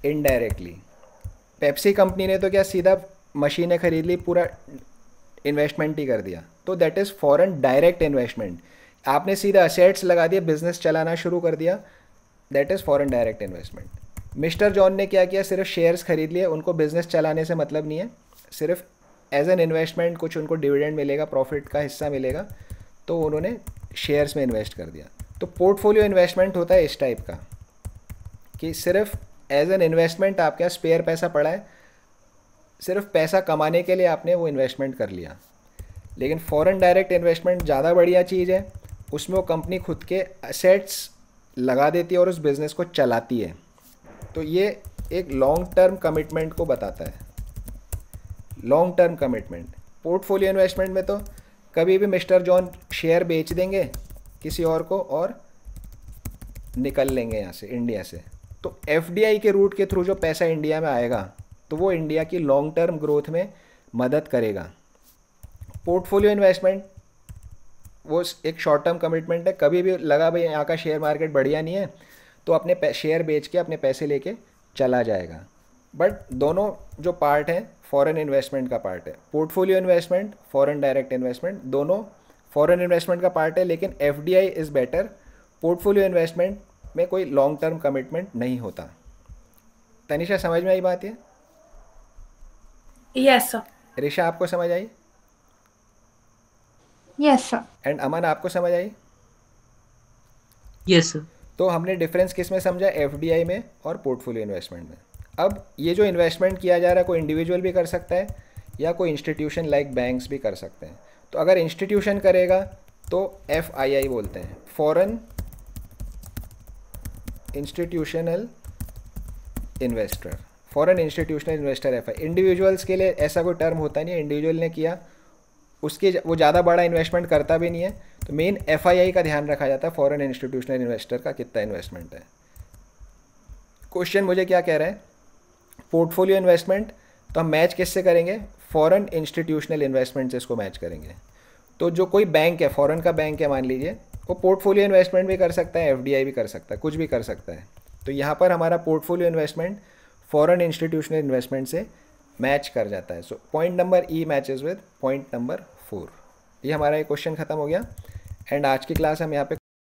इनडायरेक्टली। पेप्सी कंपनी ने तो क्या सीधा मशीनें खरीद ली, पूरा इन्वेस्टमेंट ही कर दिया, तो तो that is foreign direct investment. आपने सीधा असेट्स लगा दिए, बिजनेस चलाना शुरू कर दिया, that is foreign direct investment. Mister John ने क्या किया, सिर्फ शेयर्स खरीद लिए, उनको बिजनेस चलाने से मतलब नहीं है, सिर्फ एज एन इन्वेस्टमेंट कुछ उनको डिविडेंड मिलेगा, प्रॉफिट का हिस्सा मिलेगा, तो उन्होंने शेयर्स में इन्वेस्ट कर दिया। तो पोर्टफोलियो इन्वेस्टमेंट होता है इस टाइप का कि सिर्फ एज एन इन्वेस्टमेंट आपके यहाँ स्पेयर पैसा पड़ा है, सिर्फ पैसा कमाने के लिए आपने वो इन्वेस्टमेंट कर लिया। लेकिन फॉरेन डायरेक्ट इन्वेस्टमेंट ज़्यादा बढ़िया चीज़ है, उसमें वो कंपनी खुद के असेट्स लगा देती है और उस बिज़नेस को चलाती है। तो ये एक लॉन्ग टर्म कमिटमेंट को बताता है, long term commitment. Portfolio investment में तो कभी भी मिस्टर जॉन शेयर बेच देंगे किसी और को और निकल लेंगे यहाँ से, इंडिया से। तो एफडीआई के रूट के थ्रू जो पैसा इंडिया में आएगा तो वो इंडिया की लॉन्ग टर्म ग्रोथ में मदद करेगा। पोर्टफोलियो इन्वेस्टमेंट वो एक शॉर्ट टर्म कमिटमेंट है, कभी भी लगा भाई यहाँ का शेयर मार्केट बढ़िया नहीं है तो अपने शेयर बेच के अपने पैसे लेके चला जाएगा। बट दोनों जो पार्ट हैं फॉरेन इन्वेस्टमेंट का पार्ट है, portfolio investment, foreign direct investment, दोनों फॉरेन इन्वेस्टमेंट का पार्ट है। लेकिन FDI is better, portfolio investment में कोई लॉन्ग टर्म कमिटमेंट नहीं होता। तनिषा समझ में आई बात ये? Yes sir. ऋषा आपको समझ आई? Yes, sir. एंड अमन आपको समझ आई? Yes, sir. तो हमने डिफरेंस किस में समझा, एफडीआई में और पोर्टफोलियो इन्वेस्टमेंट में। अब ये जो इन्वेस्टमेंट किया जा रहा है कोई इंडिविजुअल भी कर सकता है या कोई इंस्टीट्यूशन लाइक बैंक्स भी कर सकते हैं। तो अगर इंस्टीट्यूशन करेगा तो एफआईआई बोलते हैं, foreign institutional investor, foreign institutional investor FI. Individuals के लिए ऐसा कोई टर्म होता नहीं है, इंडिविजुअल ने किया उसके वो ज़्यादा बड़ा इन्वेस्टमेंट करता भी नहीं है, तो मेन एफआईआई का ध्यान रखा जाता है, फॉरेन इंस्टीट्यूशनल इन्वेस्टर का कितना इन्वेस्टमेंट है। क्वेश्चन मुझे क्या कह रहा है, पोर्टफोलियो इन्वेस्टमेंट तो हम मैच किससे करेंगे, फॉरेन इंस्टीट्यूशनल इन्वेस्टमेंट से इसको मैच करेंगे। तो जो कोई बैंक है, फॉरेन का बैंक है मान लीजिए, वो पोर्टफोलियो इन्वेस्टमेंट भी कर सकता है, एफडीआई भी कर सकता है, कुछ भी कर सकता है। तो यहाँ पर हमारा portfolio investment foreign institutional investment से मैच कर जाता है। So point number E matches with point number 4। ये हमारा ये क्वेश्चन ख़त्म हो गया। एंड आज की क्लास हम यहाँ पे